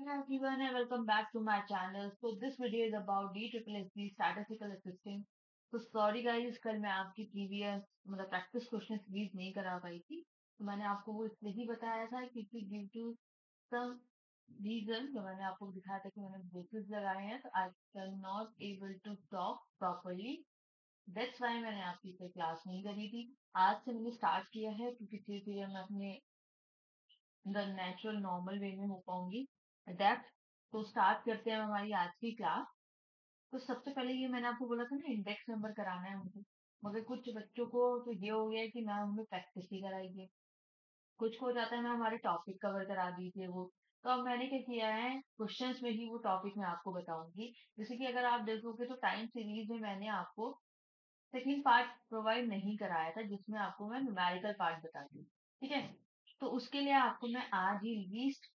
Hi everyone and welcome back to my channel. So this video is about DSSSB Statistical Assistant. तो sorry guys कल मैं आपकी previous मतलब practice question release नहीं करा पाई थी तो मैंने आपको वो इसलिए ही बताया था क्योंकि ड्यू टू सम रीजन जो मैंने आपको दिखाया था कि मैंने ब्रेसेस लगाए हैं तो I can not able to talk properly that's why मैंने आपकी कोई क्लास नहीं करी थी आज से मैंने स्टार्ट किया है क्योंकि धीरे धीरे मैं अपने द नेचुरल नॉर्मल वे में हो पाऊंगी अडेप्ट। तो स्टार्ट करते हैं हमारी आज की क्लास। तो सबसे पहले ये मैंने आपको बोला था ना इंडेक्स नंबर कराना है मुझे, मगर कुछ बच्चों को तो ये हो गया है कि मैम हमें प्रैक्टिस ही कराइए, कुछ को हो जाता है मैम हमारे टॉपिक कवर करा दीजिए वो। तो अब मैंने क्या किया है क्वेश्चंस में ही वो टॉपिक मैं आपको बताऊंगी। जैसे कि अगर आप देखोगे तो टाइम सीरीज में मैंने आपको सेकंड पार्ट प्रोवाइड नहीं कराया था जिसमें आपको मैं न्यूमेरिकल पार्ट बता दी, ठीक है। तो उसके लिए आपको मैं आज ही लीस्ट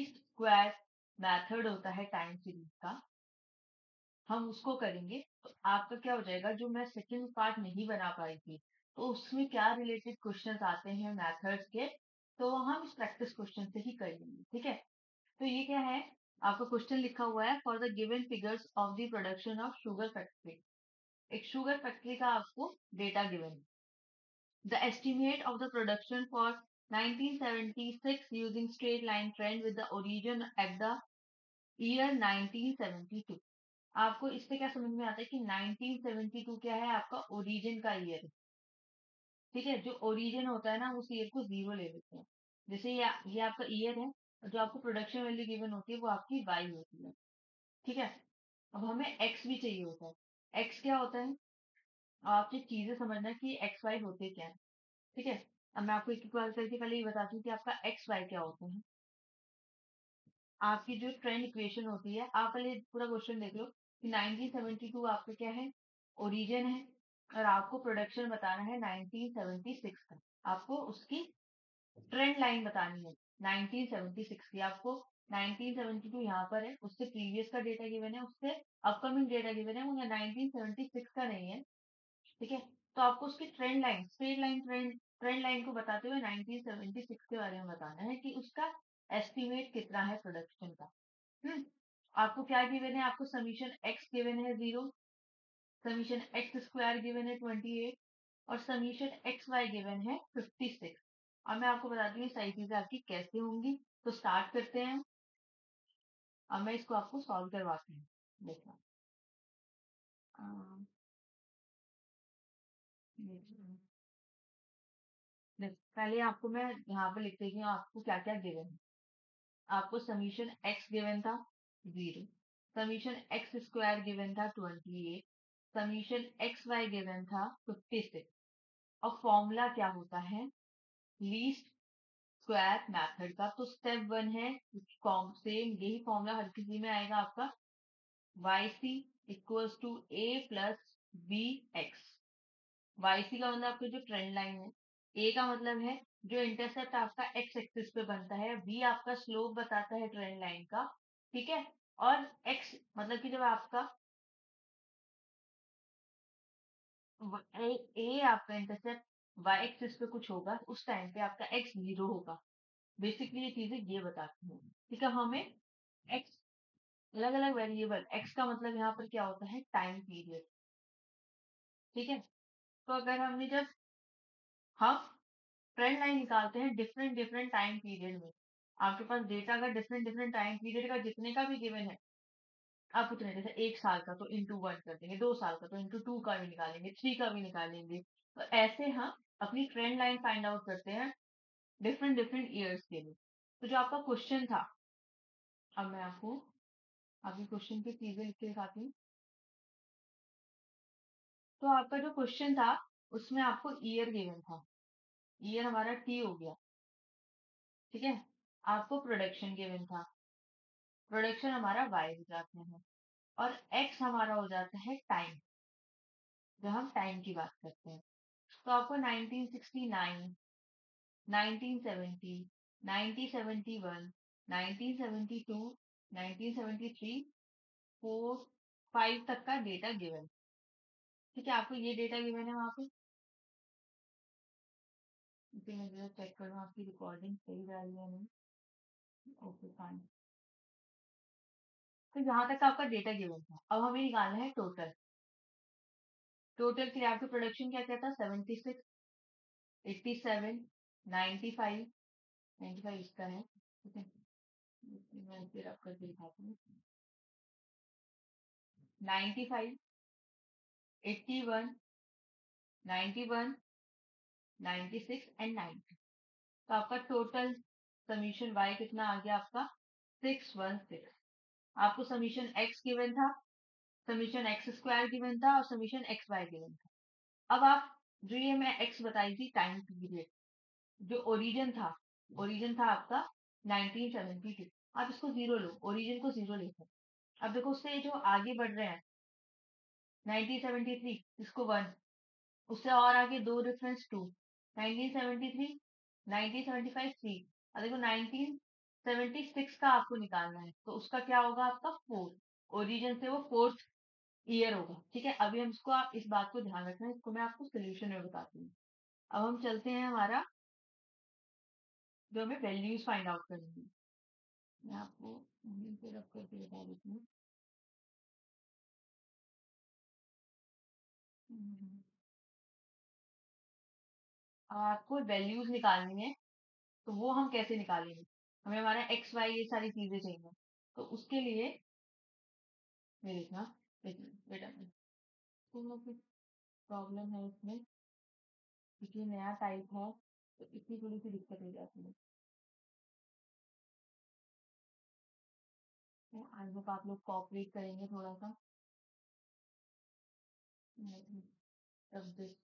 स्क्वायर मेथड होता है टाइम सीरीज का, हम उसको करेंगे। तो आपका क्या हो जाएगा जो मैं सेकंड पार्ट नहीं बना पाई थी तो उसमें क्या रिलेटेड क्वेश्चंस आते हैं मेथड्स के, तो वो हम इस प्रैक्टिस क्वेश्चन से ही कर लेंगे, ठीक है। तो ये क्या है, आपका क्वेश्चन लिखा हुआ है for the given figures of the production of sugar factory. एक शुगर फैक्ट्री का आपको डेटा गिवन है। The estimate of the production for 1976 using straight line trend with the origin at the year 1972। आपको इससे क्या समझ में आता है कि 1972 क्या है, आपका ओरिजिन का ईयर है, ठीक है। जो ओरिजिन होता है ना उस ईयर को जीरो ले लेते हैं। जैसे ये आपका ईयर है और जो आपको प्रोडक्शन वैल्यू गिवन होती है वो आपकी वाई होती है, ठीक है। अब हमें एक्स भी चाहिए होता है। एक्स क्या होता है, आपने चीजें समझना कि एक्स वाई होते क्या है, ठीक है। अब मैं आपको एक एक बार करके पहले ये बताती हूँ कि आपका एक्स वाई क्या होता है। आपकी जो ट्रेंड इक्वेशन होती है, आप पहले पूरा क्वेश्चन देख लो कि 1972 आपका क्या है, ओरिजिन है, और आपको प्रोडक्शन बताना है 1976 का। आपको उसकी ट्रेंड लाइन बतानी है 1976 की। आपको 1972 यहाँ पर है, उससे प्रीवियस का डेटा गिवन है, उससे अपकमिंग डेटा गिवन है, वो 1976 का नहीं है, ठीक है। तो आपको उसकी trend line straight line trend line को बताते हुए 1976 के बारे में बताना है कि उसका एस्टिमेट कितना है प्रोडक्शन का। हम्म आपको क्या गिवन है, आपको समीशन एक्स गिवन है 0, समीशन एक्स स्क्वायर गिवन है 28 और समीशन एक्स वाई गिवन है 56। अब मैं आपको बताती हूँ सारी चीजें आपकी कैसे होंगी। तो स्टार्ट करते हैं। अब मैं इसको आपको सॉल्व करवाती हूँ, देखना। अम, पहले आपको मैं यहाँ पे लिख देती हूँ आपको क्या क्या गिवन है। आपको समीशन एक्स गिवन था 0, समीशन एक्स स्क्वायर गिवन था 28, समीशन एक्स वाई गिवन था 56। और फॉर्मूला क्या होता है लीस्ट स्क्वायर मेथड का। तो स्टेप 1 है सेम यही फॉर्मूला हर किसी में आएगा आपका, Y C equals to A plus B X. Y C का मतलब आपकी जो ट्रेंड लाइन है, ए का मतलब है जो इंटरसेप्ट आपका एक्स एक्सिस पे बनता है, बी आपका स्लोप बताता है ट्रेंड लाइन का, ठीक है। और एक्स मतलब कि जब आपका ए आपका इंटरसेप्ट वाई एक्सिस पे कुछ होगा उस टाइम पे आपका एक्स जीरो होगा। बेसिकली ये चीजें ये बताती हैं, ठीक है। हमें एक्स अलग अलग वेरिएबल, एक्स का मतलब यहाँ पर क्या होता है टाइम पीरियड, ठीक है। तो अगर हमने जब हम ट्रेंड लाइन निकालते हैं डिफरेंट डिफरेंट टाइम पीरियड में, आपके पास डेटा का डिफरेंट डिफरेंट टाइम पीरियड का जितने का भी गिवन है, आप उतने जैसे 1 साल का तो इंटू 1 कर देंगे, 2 साल का तो इंटू 2 का भी निकालेंगे, 3 का भी निकालेंगे। तो ऐसे हम अपनी ट्रेंड लाइन फाइंड आउट करते हैं डिफरेंट डिफरेंट ईयर्स के लिए। तो जो आपका क्वेश्चन था, अब मैं आपको अभी क्वेश्चन की चीजें लिख के दिखाती हूँ। तो आपका जो क्वेश्चन था उसमें आपको ईयर गिवन था, ईयर हमारा टी हो गया, ठीक है। आपको प्रोडक्शन गिवन था, प्रोडक्शन हमारा वाई हो जाता है, और एक्स हमारा हो जाता है टाइम, जब हम टाइम की बात करते हैं। तो आपको 1969, 1970, 1971, 1972, 1973, 4, 5 तक का डेटा गिवन, ठीक है। आपको ये डेटा गिवन है वहां पे। मैं जरा चेक करूँ आपकी रिकॉर्डिंग सही जा रही है नहीं। Okay fine. तो यहाँ तक आपका डेटा गिवन था, अब हमें निकालना है टोटल। टोटल के लिए आपकी प्रोडक्शन क्या क्या था? 76, 87, 95, 95 इसका है, ठीक है। मैं फिर आपका दिखाती हूँ। 95, 81, 91, 96 एंड 90। तो आपका टोटल समीशन y कितना आ गया आपका? 616। आपको समीशन x गिवन था, समीशन एक्स स्क्वायर गिवन था और समीशन एक्स वाई गिवन था। अब आप जो ये मैं x बताई थी टाइम पीरियड, जो ओरिजिन था आपका 1972। आप इसको जीरो लो, ओरिजिन को जीरो लेते हैं। अब देखो उससे जो आगे बढ़ रहे हैं 1973, इसको वन, उससे और आगे दो डिफरेंस टू, 1973, 1975 थ्री, और देखो 1976 का आपको निकालना है, तो उसका क्या होगा आपका फोर। ओरिजिन से वो फोर्थ ईयर होगा, ठीक है। अभी हम इसको, आप इस बात को ध्यान रखना है, इसको मैं आपको सोल्यूशन में बताती हूँ। अब हम चलते हैं हमारा, जो हमें वैल्यूज फाइंड आउट करनी है। मैं आपको यहीं पे रख करके बता देती हूँ। हम्म, अब आपको वैल्यूज निकालनी है, तो वो हम कैसे निकालेंगे? हमें हमारा एक्स वाई ये सारी चीजें चाहिए, तो उसके लिए ये देखना, बेटा तो कुछ प्रॉब्लम है इसमें, क्योंकि नया टाइप है तो इतनी थोड़ी सी दिक्कत हो जाती है। तो आई होप आप लोग कोऑपरेट करेंगे थोड़ा सा। तब देख,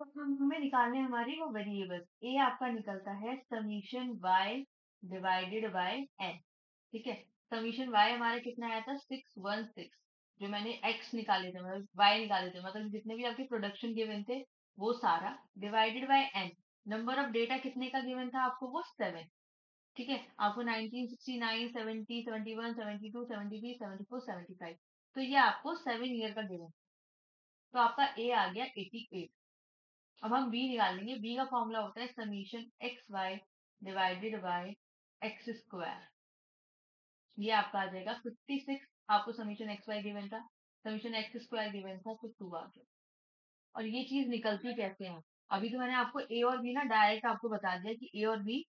तो हमें निकालने हैं हमारी वो वेरिएबल्स। ए आपका निकलता है summation y divided by n, ठीक है। समीशन y हमारा कितना आया था? 616। जो मैंने x निकाले थे, मतलब y निकाले थे, मतलब जितने भी आपके प्रोडक्शन गिवन थे वो सारा, divided by n। Number of data कितने का गिवन था आपको? वो 7, ठीक है। आपको 1969, 70, 71, 72, 73, 74, 75, तो ये आपको 7 ईयर का गिवन। तो आपका ए आ गया 88। अब हम बी निकाल लेंगे। बी का फॉर्मूला होता है summation X Y divided by X square. ये आपका आ जाएगा 56। आपको समीशन एक्स वाई गिवन था, समीशन एक्स स्क्वायर गिवन था, तो 2 आ गया। और ये चीज निकलती कैसे है? अभी तो मैंने आपको ए और बी ना डायरेक्ट आपको बता दिया कि ए और बी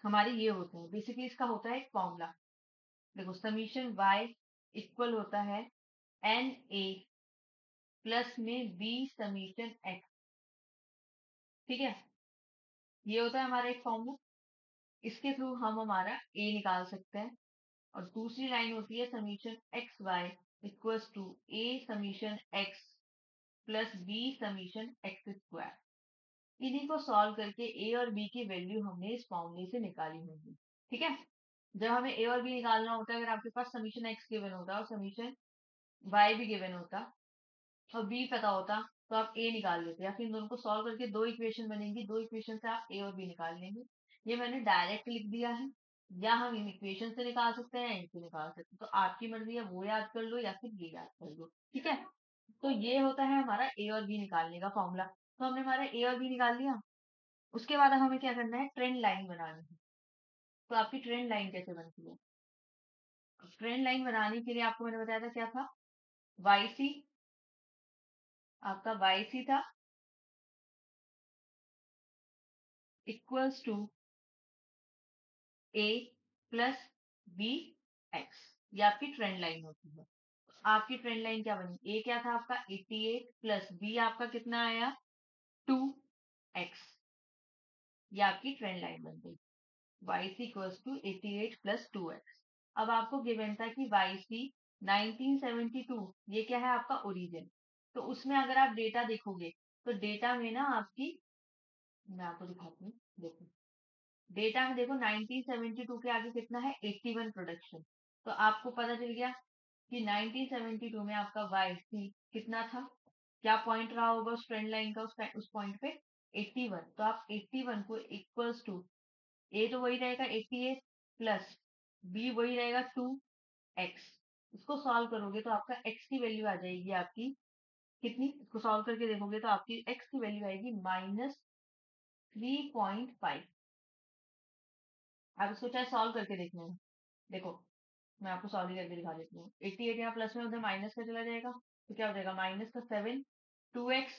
हमारे ये होते हैं। बेसिकली इसका होता है एक फॉर्मूला। देखो समीशन y इक्वल होता है एन ए प्लस में बी समीशन एक्स, ठीक है। ये होता है हमारा एक फॉर्मूला। इसके थ्रू हम हमारा ए निकाल सकते हैं। और दूसरी लाइन होती है summation X Y equals to A summation X plus B summation X square. इन्हीं को सॉल्व करके ए और बी की वैल्यू हमने इस फॉर्मूले से निकाली होगी, ठीक है। जब हमें ए और बी निकालना होता है, अगर आपके पास समीशन एक्स गिवन होता और समीशन वाई भी गिवन होता और बी पता होता, तो आप ए निकाल लेते, या फिर इन दोनों को सॉल्व करके दो इक्वेशन बनेंगी, दो इक्वेशन से आप ए और बी निकाल लेंगे। ये मैंने डायरेक्ट लिख दिया है, या हम इन इक्वेशन से निकाल सकते हैं, इनसे निकाल सकते हैं, तो आपकी मर्जी है, वो याद कर लो या फिर ये याद कर लो, ठीक है। तो ये होता है हमारा ए और बी निकालने का फॉर्मूला। तो हमने हमारा ए और बी निकाल लिया। उसके बाद अब हमें क्या करना है? ट्रेंड लाइन बनानी है। तो आपकी ट्रेंड लाइन कैसे बनती है? ट्रेंड लाइन बनाने के लिए आपको मैंने बताया था क्या था? वाई सी, आपका वाई सी था equals to A plus B X. ये आपकी ट्रेंड लाइन होती है। आपकी ट्रेंड लाइन क्या बनी? ए क्या था आपका? 88 प्लस बी आपका कितना आया? 2x। ये आपकी ट्रेंड लाइन बन गई। Y C equals to 88 plus 2x। अब आपको गिवन था कि वाई सी 1972, ये क्या है आपका ओरिजिन। तो उसमें अगर आप डेटा देखोगे, तो डेटा में ना आपकी, मैं आपको दिखाती हूँ, देखो डेटा में देखो 1972 के आगे कितना है? 81 प्रोडक्शन। तो आपको पता चल गया कि 1972 में आपका वाई सी कितना था, क्या पॉइंट रहा होगा उस ट्रेंड लाइन का, उस पॉइंट पे 81। तो आप 81 को इक्वल्स टू, ए तो वही रहेगा 88 प्लस b वही रहेगा 2x। इसको सॉल्व करोगे तो आपका x की वैल्यू आ जाएगी आपकी कितनी, इसको सॉल्व करके देखोगे तो आपकी x की वैल्यू आएगी -3.5। आप इसको चाहे सॉल्व करके देख लेना। देखो मैं आपको सॉल्व करके दिखा देती हूँ। 88 यहाँ प्लस में उधर माइनस का चला जाएगा तो क्या हो जाएगा माइनस का 7, 2x,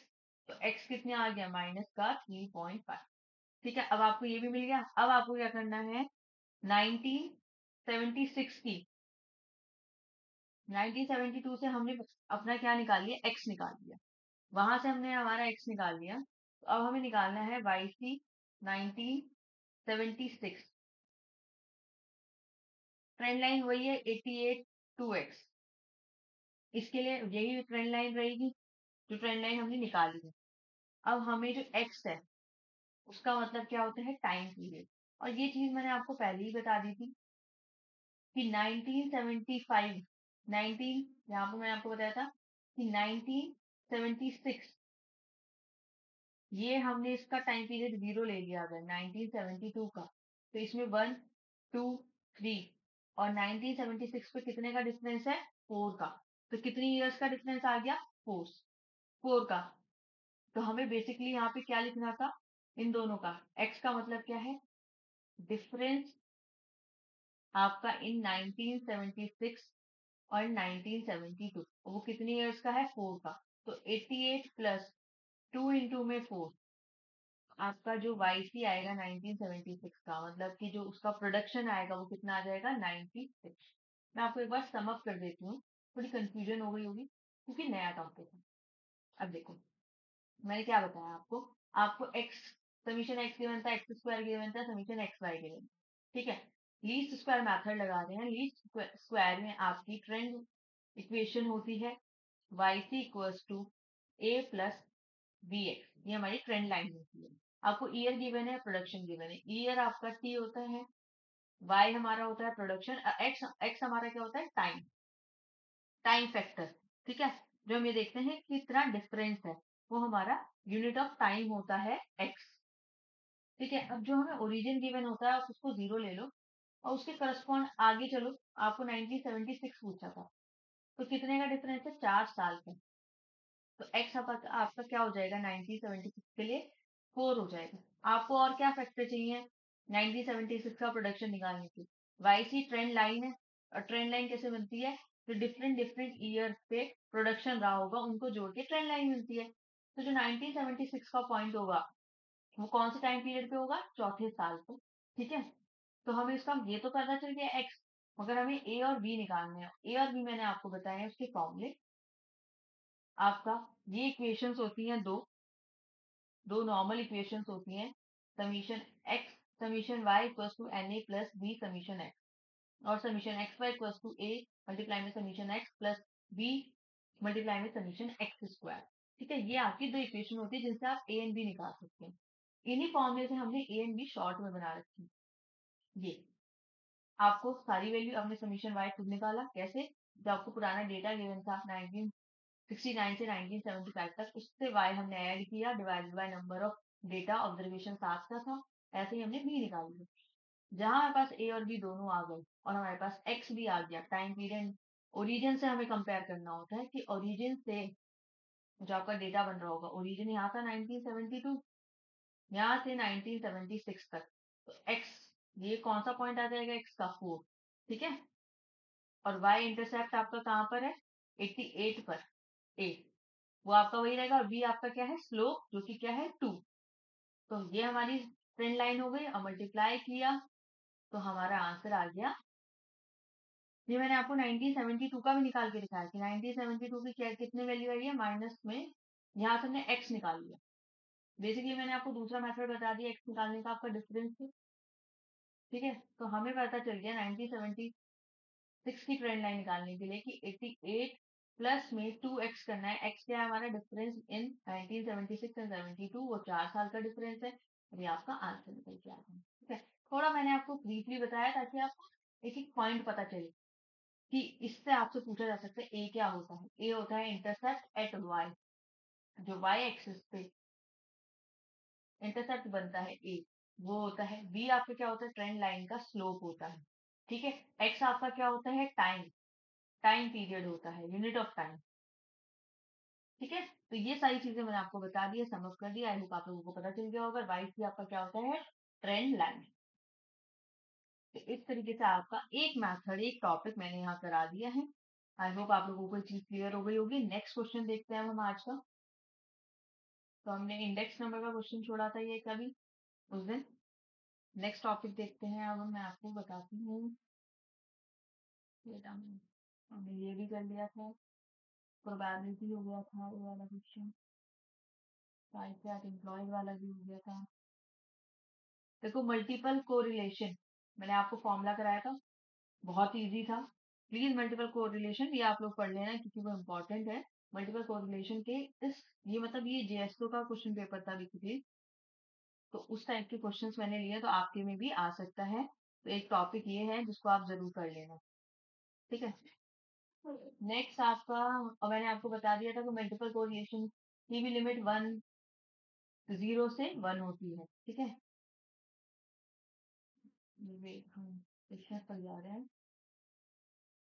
तो x कितने आ गया माइनस का 3.5। ठीक है, अब आपको ये भी मिल गया। अब आपको क्या करना है 1976 की 1972 से हमने अपना क्या निकाल लिया, x निकाल लिया। वहां से हमने हमारा x निकाल लिया, तो अब हमें निकालना है YC 1976। ट्रेंड लाइन वही है 88 2x। इसके लिए यही ट्रेंड लाइन रहेगी जो ट्रेंड लाइन हमने निकाली है। अब हमें जो x है उसका मतलब क्या होता है टाइम पीरियड। और ये चीज मैंने आपको पहले ही बता दी थी कि 1975 19 यहाँ पर मैंने आपको बताया था कि 1976 ये हमने इसका टाइम पीरियड 0 ले लिया अगर 1972 का, तो इसमें 1 2 3 और 1976 पे कितने का डिफरेंस है 4 का। तो कितनी इयर्स का डिफरेंस आ गया 4 का। तो हमें बेसिकली यहाँ पे क्या लिखना था इन दोनों का, x का मतलब क्या है डिफरेंस आपका इन 1976 और 1972, वो कितनी इयर्स का है 4 का। तो 88 प्लस 2 इंटू में 4, आपका जो YC आएगा 1976 का मतलब कि जो उसका प्रोडक्शन आएगा वो कितना आ जाएगा 96। मैं आपको एक बार सम अप कर देती हूँ, थोड़ी कंफ्यूजन हो गई होगी क्योंकि नया टॉपिक है। अब देखो मैंने क्या बताया आपको, आपको x समीशन x गिवन था, x स्क्वायर गिवन था, समीशन x y गिवन। ठीक है, लीस्ट स्क्वायर मेथड लगा रहे हैं। लीस्ट स्क्वायर में आपकी ट्रेंड इक्वेशन होती है YC equals to a plus bx, ये हमारी ट्रेंड लाइन होती है। आपको ईयर गिवन है, प्रोडक्शन गिवन है। ईयर आपका t होता है, y हमारा होता है प्रोडक्शन, x हमारा क्या होता है टाइम, टाइम फैक्टर। ठीक है, जो हम ये देखते हैं कितना डिफरेंस है वो हमारा यूनिट ऑफ टाइम होता है x। ठीक है, अब जो हमें ओरिजिन गिवन होता है आप उसको 0 ले लो और उसके करस्पॉन्ड आगे चलो। आपको 1976 पूछा था, तो कितने का डिफरेंस है 4 साल का। तो x आपका क्या हो जाएगा 1976 के लिए 4 हो जाएगा। आपको और क्या फैक्टर चाहिए 1976 का प्रोडक्शन निकालने की, YC ट्रेंड लाइन है। और ट्रेंड लाइन कैसे बनती है, तो डिफरेंट डिफरेंट ईयर पे प्रोडक्शन रहा होगा उनको जोड़ के ट्रेंड लाइन मिलती है। तो जो 1976 का पॉइंट होगा वो कौन से टाइम पीरियड पे होगा, चौथे साल पे। ठीक है, तो हमें इसका ये तो पता चल गया x, मगर हमें a और b निकालने हैं। a और b मैंने आपको बताया है उसके फॉर्मूले। आपका ये इक्वेशंस होती हैं दो नॉर्मल इक्वेशंस होती हैं, summation x summation y equals to na plus b summation x, और summation x y equals to a multiply में summation x plus b multiply में समीशन x स्क्वायर। ठीक है, ये आपकी दो इक्वेशन होती है जिनसे आप a एंड b निकाल सकते हैं। इन्हीं फॉर्मूले से हमने a एंड b शॉर्ट में बना रखी है। ये आपको सारी वैल्यू अपने समीशन y खुद निकाला कैसे, जब आपको पुराना डेटा गिवन था 1969 से 1975 तक, उससे y हमने ऐड किया divided by number of data observation 7 का था, ऐसे ही हमने b निकाल लिया। जहां हमारे पास a और b दोनों आ गए और हमारे पास x भी आ गया, टाइम पीरियड ओरिजिन से हमें कंपेयर करना होता है कि ओरिजिन से जो आपका डेटा बन रहा होगा, ओरिजिन यहाँ था 1972, यहाँ से 1976 तक, तो x ये कौन सा पॉइंट आ जाएगा x का 4। ठीक है, और y इंटरसेप्ट आपका कहाँ पर है 88 पर, a वो आपका वही रहेगा, और b आपका क्या है स्लोप जो कि क्या है 2। तो ये हमारी ट्रेंड लाइन हो गई और मल्टीप्लाई किया तो हमारा आंसर आ गया। ये मैंने आपको 1972 का भी निकाल के दिखाया कि 1972 की क्या कितनी वैल्यू आई है माइनस में, यहाँ से हमने x निकाल लिया। बेसिकली मैंने आपको दूसरा मेथड बता दिया x निकालने का, आपका डिफरेंस। ठीक है, तो हमें पता चल गया 1976 की ट्रेंड लाइन निकालने के लिए कि 88 प्लस में 2x करना है। x क्या है हमारा डिफरेंस इन 1976 एंड 72, वो 4 साल का डिफरेंस है। और ये आपका आंसर निकल के आ गया। ठीक है, थोड़ा मैंने आपको ब्रीफली बताया ताकि आपको एक एक पॉइंट पता चले कि इससे आपसे पूछा जा सकता है ए क्या होता है। ए होता है इंटरसेप्ट एट वाई, जो वाई एक्सिस पे इंटरसेप्ट बनता है ए वो होता है। बी आपका क्या होता है ट्रेंड लाइन का स्लोप होता है। ठीक है। एक्स आपका क्या होता है, टाइम, टाइम पीरियड होता है, यूनिट ऑफ टाइम। ठीक है, तो ये सारी चीजें मैंने आपको बता दी है, समझ कर दिया। आई होप आप लोगों को पता चल गया होगा। वाई सी आपका क्या होता है, ट्रेंड लाइन। तो इस तरीके से आपका एक मैथड, एक टॉपिक मैंने यहाँ करा दिया है। आई होप आप लोगों को ये चीज क्लियर हो गई होगी। नेक्स्ट क्वेश्चन देखते हैं हम आज का। तो हमने इंडेक्स नंबर का क्वेश्चन छोड़ा था ये कभी उस दिन। नेक्स्ट टॉपिक देखते हैं। अब मैं आपको बताती हूँ, हमने ये भी कर लिया था, प्रोबेबिलिटी हो गया था ये वाला क्वेश्चन, टाइप एम्प्लॉय वाला भी हो गया था। देखो मल्टीपल कोरिलेशन मैंने आपको फॉर्मूला कराया था, बहुत इजी था। प्लीज मल्टीपल कोरिलेशन ये आप लोग पढ़ लेना क्योंकि वो इम्पोर्टेंट है। मल्टीपल कोरिलेशन के इस, ये मतलब ये जेएसओ का क्वेश्चन पेपर था बेसिकली, तो उस टाइप के क्वेश्चंस मैंने लिए, तो आपके में भी आ सकता है। तो एक टॉपिक ये है जिसको आप जरूर कर लेना। ठीक है, नेक्स्ट आपका, और मैंने आपको बता दिया था कि मल्टीपल कोरिलेशन की भी लिमिट 0 से 1 होती है। ठीक है, वेट हम क्वेश्चन पर जा रहे हैं।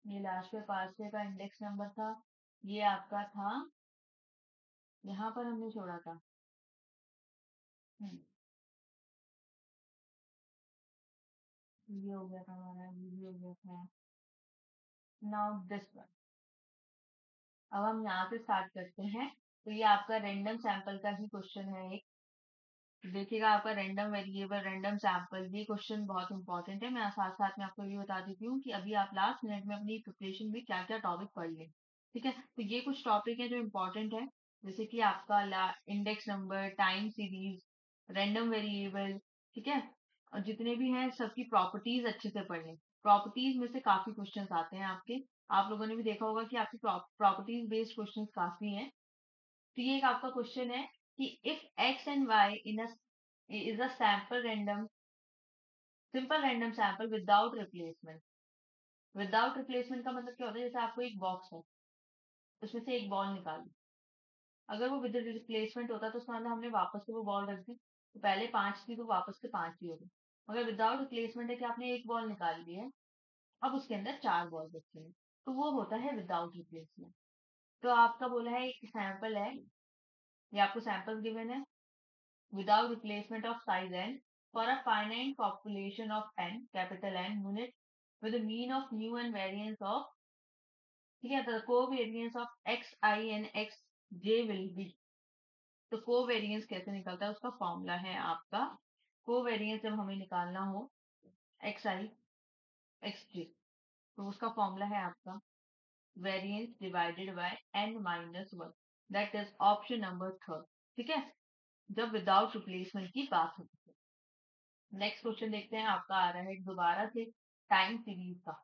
ये लास्ट में पार्से का इंडेक्स नंबर था, ये आपका था, यहाँ पर हमने छोड़ा था। ये हो गया था हमारा, ये भी हो गया था। नाउ दिस वन, अब हम यहाँ से स्टार्ट करते हैं। तो ये आपका रैंडम सैंपल का ही क्वेश्चन है एक। देखिएगा आपका रैंडम वेरिएबल, रैंडम सैंपल, ये क्वेश्चन बहुत इंपॉर्टेंट है। मैं साथ साथ में आपको ये बता देती हूँ कि अभी आप लास्ट मिनट में अपनी प्रिपरेशन में क्या क्या टॉपिक पढ़ लें। ठीक है, तो ये कुछ टॉपिक है जो इम्पोर्टेंट है, जैसे कि आपका index number, time series, random variable. ठीक है, और जितने भी हैं सबकी प्रॉपर्टीज अच्छे से पढ़ लें। प्रॉपर्टीज में से काफी क्वेश्चन आते हैं आपके, आप लोगों ने भी देखा होगा कि आपकी प्रॉपर्टीज बेस्ड क्वेश्चन काफी हैं। तो ये एक आपका क्वेश्चन है कि if X and Y in is a sample random, simple random sample without replacement. Without replacement का मतलब क्या होता है, जैसे आपको एक बॉक्स है, उसमें से एक बॉल निकाली, अगर वो विद रिप्लेसमेंट होता तो उसका मतलब हमने वापस से वो बॉल रख दी, तो पहले 5 थी तो वापस से 5 ही हो गई। मगर विदाउट रिप्लेसमेंट है कि आपने एक बॉल निकाल ली है, अब उसके अंदर 4 बॉल बचे हैं, तो वो होता है विदाउट रिप्लेसमेंट। तो आपका बोला है एक सैंपल है, ये आपको सैंपल गिवन है, without replacement of size n for a finite population of n, capital N unit, with a mean of mu and variance of, ठीक है, the covariance of x I and x j will be। तो covariance कैसे निकलता है, उसका formula है आपका, covariance जब हमें निकालना हो एक्स आई एक्स जे, तो उसका फॉर्मूला है आपका variance divided by n-1, that is option number third. ठीक है, जब विदाउट रिप्लेसमेंट की बात होती है। नेक्स्ट क्वेश्चन देखते हैं, आपका आ रहा है दोबारा से टाइम सीरीज का।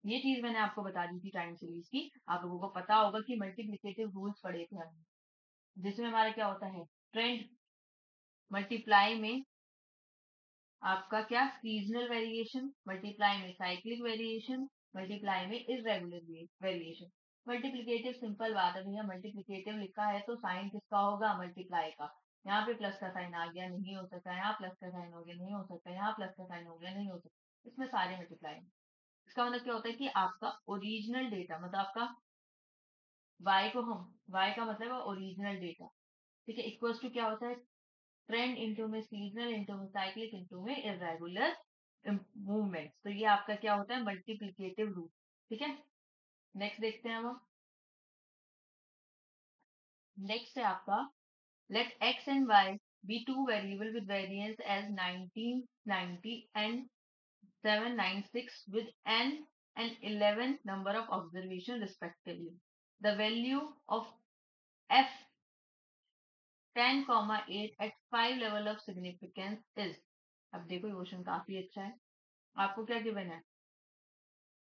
ये चीज मैंने आपको बता दी थी टाइम सीरीज की, आप लोगों को पता होगा कि मल्टीप्लिकेटिव रूल्स पढ़े थे हमने, जिसमें हमारा क्या होता है, ट्रेंड मल्टीप्लाई में आपका क्या, सीजनल वेरिएशन, मल्टीप्लाई में साइक्लिक वेरिएशन, मल्टीप्लाई में इरेगुलर वेरिएशन। मल्टीप्लिकेटिव सिंपल बात है भैया, मल्टीप्लिकेटिव लिखा है तो साइन किसका होगा, मल्टीप्लाई का। यहाँ पे प्लस का साइन आ गया, नहीं हो सकता, यहाँ प्लस का साइन हो गया, नहीं हो सकता, यहाँ प्लस का साइन हो गया, नहीं हो सकता, इसमें सारे मल्टीप्लाई। इसका मतलब क्या होता है कि आपका ओरिजिनल डेटा, मतलब आपका y को हम, y का मतलब है ओरिजिनल डेटा। ठीक है, इक्वल्स टू क्या होता है, ट्रेंड इंटू में सीजनल इंटू में साइक्लिक इंटू में इरेगुलर मूवमेंट। तो ये आपका क्या होता है, मल्टीप्लिकेटिव रूल। ठीक है, नेक्स्ट देखते हैं हम। नेक्स्ट है आपका, let x and y be two variable with variance as 1990 and 796 with n and 11 number of observation respectively. The value of f 10, 8 at 5 level of significance is। अब देखो question काफी अच्छा है। आपको क्या गिवन है,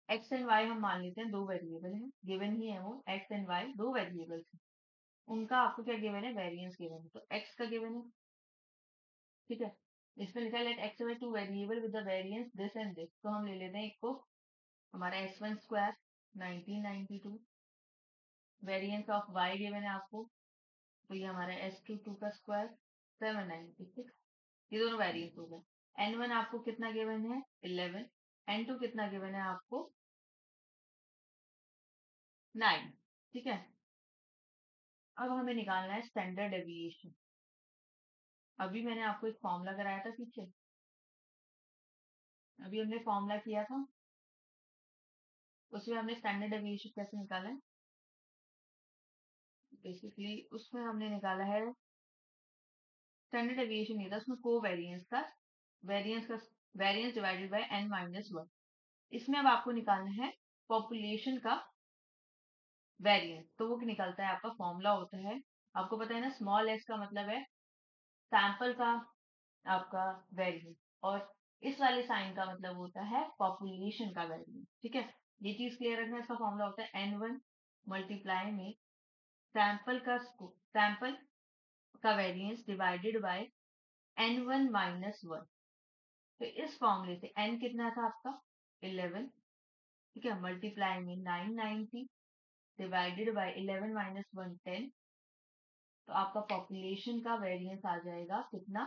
एक्स एंड वाई हम मान लेते हैं दो वेरिएबल है, गिवन ही है वो, एक्स एंड वाई दो वेरिएबल्स है, उनका आपको क्या गिवन है, वेरिएंस गिवन है। तो एक्स का गिवन है, ठीक है, इसमें लिखा है let X Y two variable with the variance this and this, तो हम ले लेते हैं एक को, हमारा x1 square 1992, variance of y given है आपको, तो ये हमारा s2 का स्क्वायर 796, ये दोनों वेरिएंस हो गए। n1 आपको कितना गिवन है, 11, N2 कितना गिवन है आपको? 9। ठीक है, अब हमें निकालना है स्टैंडर्ड डेविएशन। अभी मैंने आपको एक फॉर्मूला कराया था पीछे, अभी हमने फॉर्मूला किया था, उसमें हमने स्टैंडर्ड डेविएशन कैसे निकाला है। बेसिकली उसमें हमने निकाला है स्टैंडर्ड डेविएशन, नहीं था उसमें कोवेरिएंस का वेरिएंस डिवाइडेड बाय n-1। इसमें अब आपको निकालना है पॉपुलेशन का वेरिएंस, तो वो निकलता है आपका फॉर्मूला होता है, आपको पता है ना, स्मॉल s का मतलब है सैंपल का आपका वेरिएंस, और इस वाले साइन का मतलब होता है पॉपुलेशन का वेरिएंस। ठीक है, ये चीज क्लियर रखना। इसका फॉर्मूला होता है n1 मल्टीप्लाई में सैंपल का variance divided by n1 minus 1। तो इस फॉर्मूले से n कितना था आपका 11, ठीक है, मल्टीप्लाई में 990 डिवाइडेड बाय 11 माइनस 1 10। तो आपका पॉपुलेशन का वेरिएंस आ जाएगा कितना?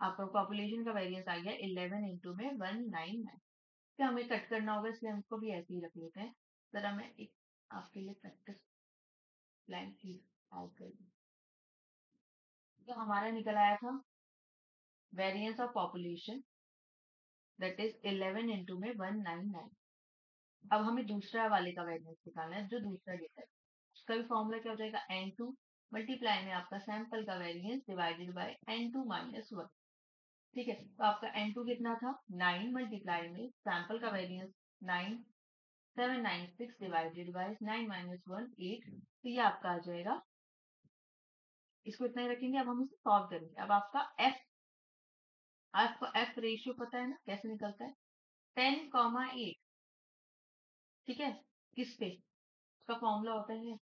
आपका पॉपुलेशन का वेरिएंस आ गया 11 इंटू में 199। फिर हमें कट करना होगा, इसलिए हम इसको भी ऐसे ही रख लेते हैं। जरा मैं एक आपके लिए प्रैक्टिस प्लान की ऐड कर दूं। तो हमारा निकल आया था variance of population that is 11 into में 199। अब हमें दूसरा वाले का वेरिएंस निकालना है, जो दूसरा डेटा है, उसका भी फॉर्मूला क्या हो जाएगा? n2 मल्टीप्लाई में आपका सैंपल का variance divided by n2 minus 1। ठीक है, तो आपका n2 कितना था? 9 मल्टीप्लाई में सैंपल का वेरिएंस 9 796 डिवाइडेड बाय 9 माइनस 1 8। तो ये आपका आ जाएगा, इसको इतना ही रखेंगे। अब हम इसे सॉल्व करेंगे। अब आपको एफ रेशियो पता है ना कैसे निकलता है? 10,8। ठीक है, किस पे? उसका फॉर्मूला होता है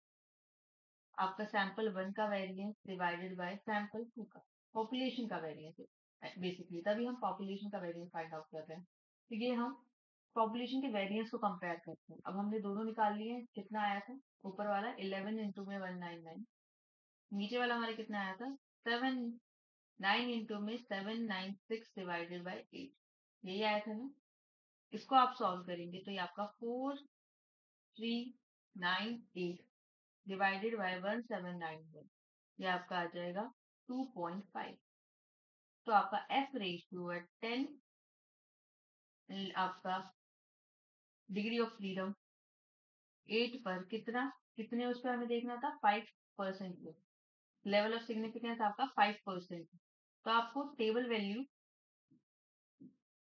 आपका सैंपल 1 का वेरिएंस डिवाइडेड बाय सैंपल 2 का पॉपुलेशन का वेरिएंस। बेसिकली तभी हम पॉपुलेशन का वेरिएंस फाइंड आउट कर रहे हैं। तो ये हम पॉपुलेशन के वेरिएंस को कंपेयर करते हैं। अब हमने दोनों निकाल लिए हैं। कितना आया था ऊपर वाला? 11 इंटू में 199। नीचे वाला हमारा कितना आया था? 9 इंटू में 796 डिवाइडेड बाय 8। यही आया था ना। इसको आप सॉल्व करेंगे तो ये आपका 4398 डिवाइडेड बाय 1791, ये आपका आ जाएगा 2.5। तो आपका एफ रेशियो है 10, आपका डिग्री ऑफ फ्रीडम 8 पर कितना, कितने उस पर हमें देखना था? 5%। लेवल ऑफ सिग्निफिकेंस आपका 5%। तो आपको टेबल वैल्यू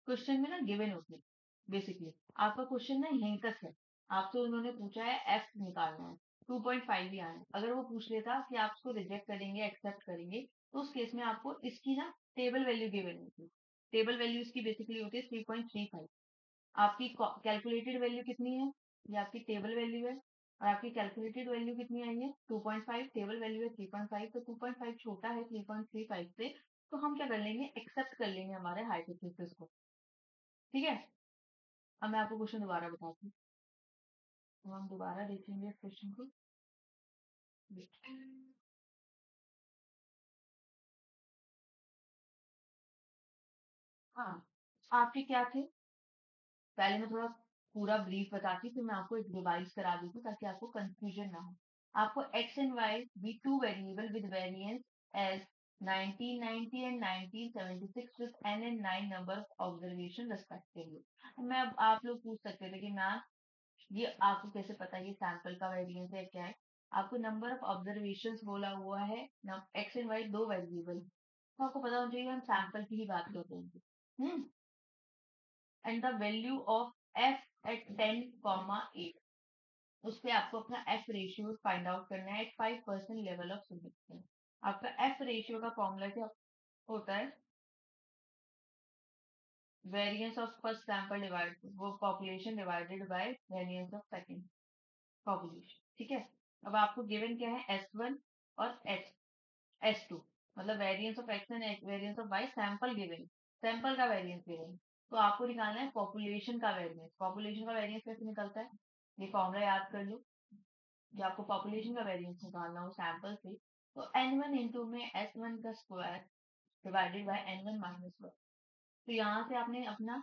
क्वेश्चन में ना गिवन होती है। बेसिकली आपका क्वेश्चन ना यहीं तक है, आपसे उन्होंने पूछा है एफ निकालना है, 2.5 ही आना है। अगर वो पूछ लेता कि आप उसको रिजेक्ट करेंगे एक्सेप्ट करेंगे, तो उस केस में आपको इसकी ना टेबल वैल्यू गिवन होती है। टेबल वैल्यू इसकी बेसिकली होती है 3.35। आपकी कैलकुलेटेड वैल्यू कितनी है? ये आपकी टेबल वैल्यू है, और आपकी कैलकुलेटेड वैल्यू कितनी आई है? 2.5। टेबल वैल्यू है 3.5, तो 2.5 छोटा है 3.35 से। तो हम क्या कर लेंगे? एक्सेप्ट कर लेंगे हमारे हाइपोथेसिस को। ठीक है, अब मैं आपको क्वेश्चन दोबारा बताती हूँ, तो हम दोबारा देखेंगे इस क्वेश्चन को। हाँ, आपके क्या थे? पहले मैं थोड़ा पूरा ब्रीफ बताती हूँ, फिर मैं आपको एक रिवाइज करा देती हूँ ताकि आपको कंफ्यूजन ना हो। आपको x and y be two variable with variance as 1990 and 1976 with n and 9 number of observation respectively। मैं अब आप लोग पूछ सकते थे कि मैम ये आपको कैसे पता ये सैंपल का वेरिएंस है क्या है? आपको नंबर ऑफ ऑब्जर्वेशन बोला हुआ है, एक्स एंड वाई दो वेरिएबल, तो आपको पता होना चाहिए हम सैंपल की ही बात कर रहे हैं। And the value of F at 10,8, उस पे आपको अपना एफ रेशियो फाइंड आउट करना है एट 5% लेवल ऑफ सिग्निफिकेंस। आपका एफ रेशियो का फॉर्मूला क्या होता है? Variance of first sample divide वो population divided by variance of second population. ठीक है, अब आपको गिवन क्या है? S1 और S2, मतलब variance of x and variance of Y sample given, sample का वेरिएंस गिवन। तो आपको निकालना है पॉपुलेशन का वेरिएंस। पॉपुलेशन का वेरिएंस कैसे निकलता है? ये फॉर्मूला याद कर लो। जब आपको पॉपुलेशन का वेरिएंस निकालना हो सैंपल से, तो n1 इंटू में S1 का square divided by n1 minus 1। तो यहाँ से आपने अपना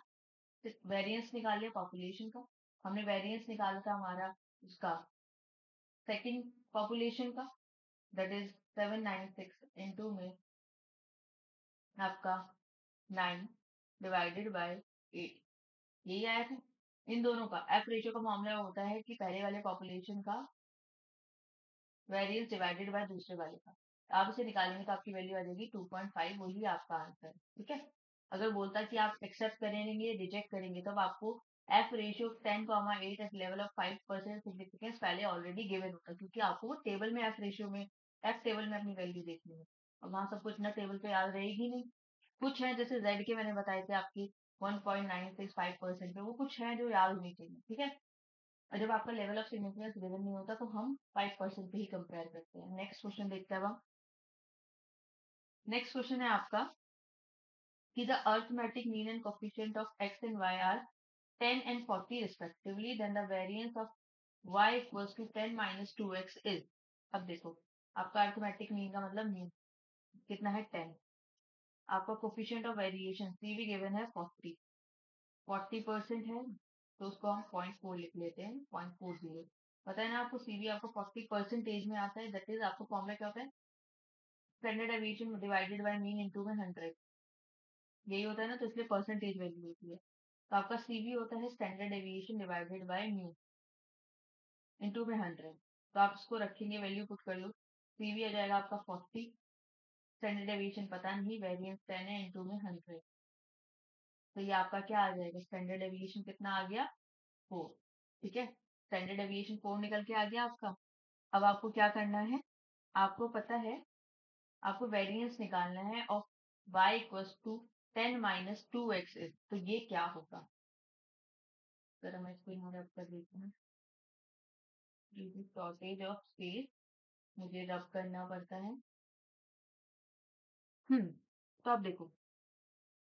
वेरिएंस निकाल लिया पॉपुलेशन का। हमने वेरिएंस निकाला था हमारा उसका सेकंड पॉपुलेशन का, दैट इज 796 इनटू में आपका 9 डिवाइडेड बाय 8, यही आया था। इन दोनों का एफ रेशियो का मामला होता है कि पहले वाले पॉपुलेशन का वेरिएंस डिवाइडेड बाय दूसरे वाले का। आप इसे निकालेंगे तो आपकी वैल्यू आ जाएगी 2.5, वही आपका आंसर है। ठीक है, अगर बोलता है कि आप एक्सेप्ट करेंगे रिजेक्ट करेंगे तब आपको F ratio 10,8 at level of 5% significance पहले ऑलरेडी गिवन होता है, क्योंकि आपको वो टेबल में एफ रेशियो में एफ टेबल में अपनी वैल्यू देखनी है। और वहां सब कुछ ना टेबल पे याद रहेगी नहीं। कुछ है जैसे जेड के मैंने बताए थे आपकी 1.965% पे, वो कुछ है जो याद होनी चाहिए। ठीक है, और जब आपका लेवल ऑफ सिग्निफिकेंस गिवन नहीं होता तो हम 5% पे ही कंपेयर करते हैं। नेक्स्ट क्वेश्चन देखते हैं हम। नेक्स्ट क्वेश्चन है आपका कि the arithmetic mean and coefficient of x and y are 10 and 40 respectively, then the variance of y equals to 10 minus 2x is। अब देखो, आपका अर्थमेटिक मीन का मतलब मीन कितना है 10, आपका कोफिशिएंट ऑफ वेरिएशन सी भी गिवन है 40% है, तो उसको हम 0.4 लिख लेते हैं, 0.40। पता है ना आपको सीवी आपको 40% में आता है, दैट इज आपको फॉर्मूला क्या होता है, standard deviation divided by mean into में 100, यही होता है ना, तो इसलिए परसेंटेज वैल्यू होती है। तो आपका सीवी होता है standard deviation divided by mean into में 100। तो आप इसको रखेंगे, वैल्यू पुट कर लो, सीवी आ जाएगा आपका 40, स्टैंडर्ड डेविएशन पता नहीं, वेरिएंस 10 है इनटू में 100। तो ये आपका क्या आ जाएगा, स्टैंडर्ड डेविएशन कितना आ गया 4। ठीक है, स्टैंडर्ड डेविएशन 4 निकल के आ गया आपका। अब आपको क्या करना है, आपको पता है आपको वेरिएंस निकालना है of y equals to 10 minus 2x is, तो ये क्या होगा, जरा मैं इसको यहाँ रब कर देती हूँ। शॉर्टेज ऑफ स्पेस, मुझे रब करना पड़ता है। तो अब देखो,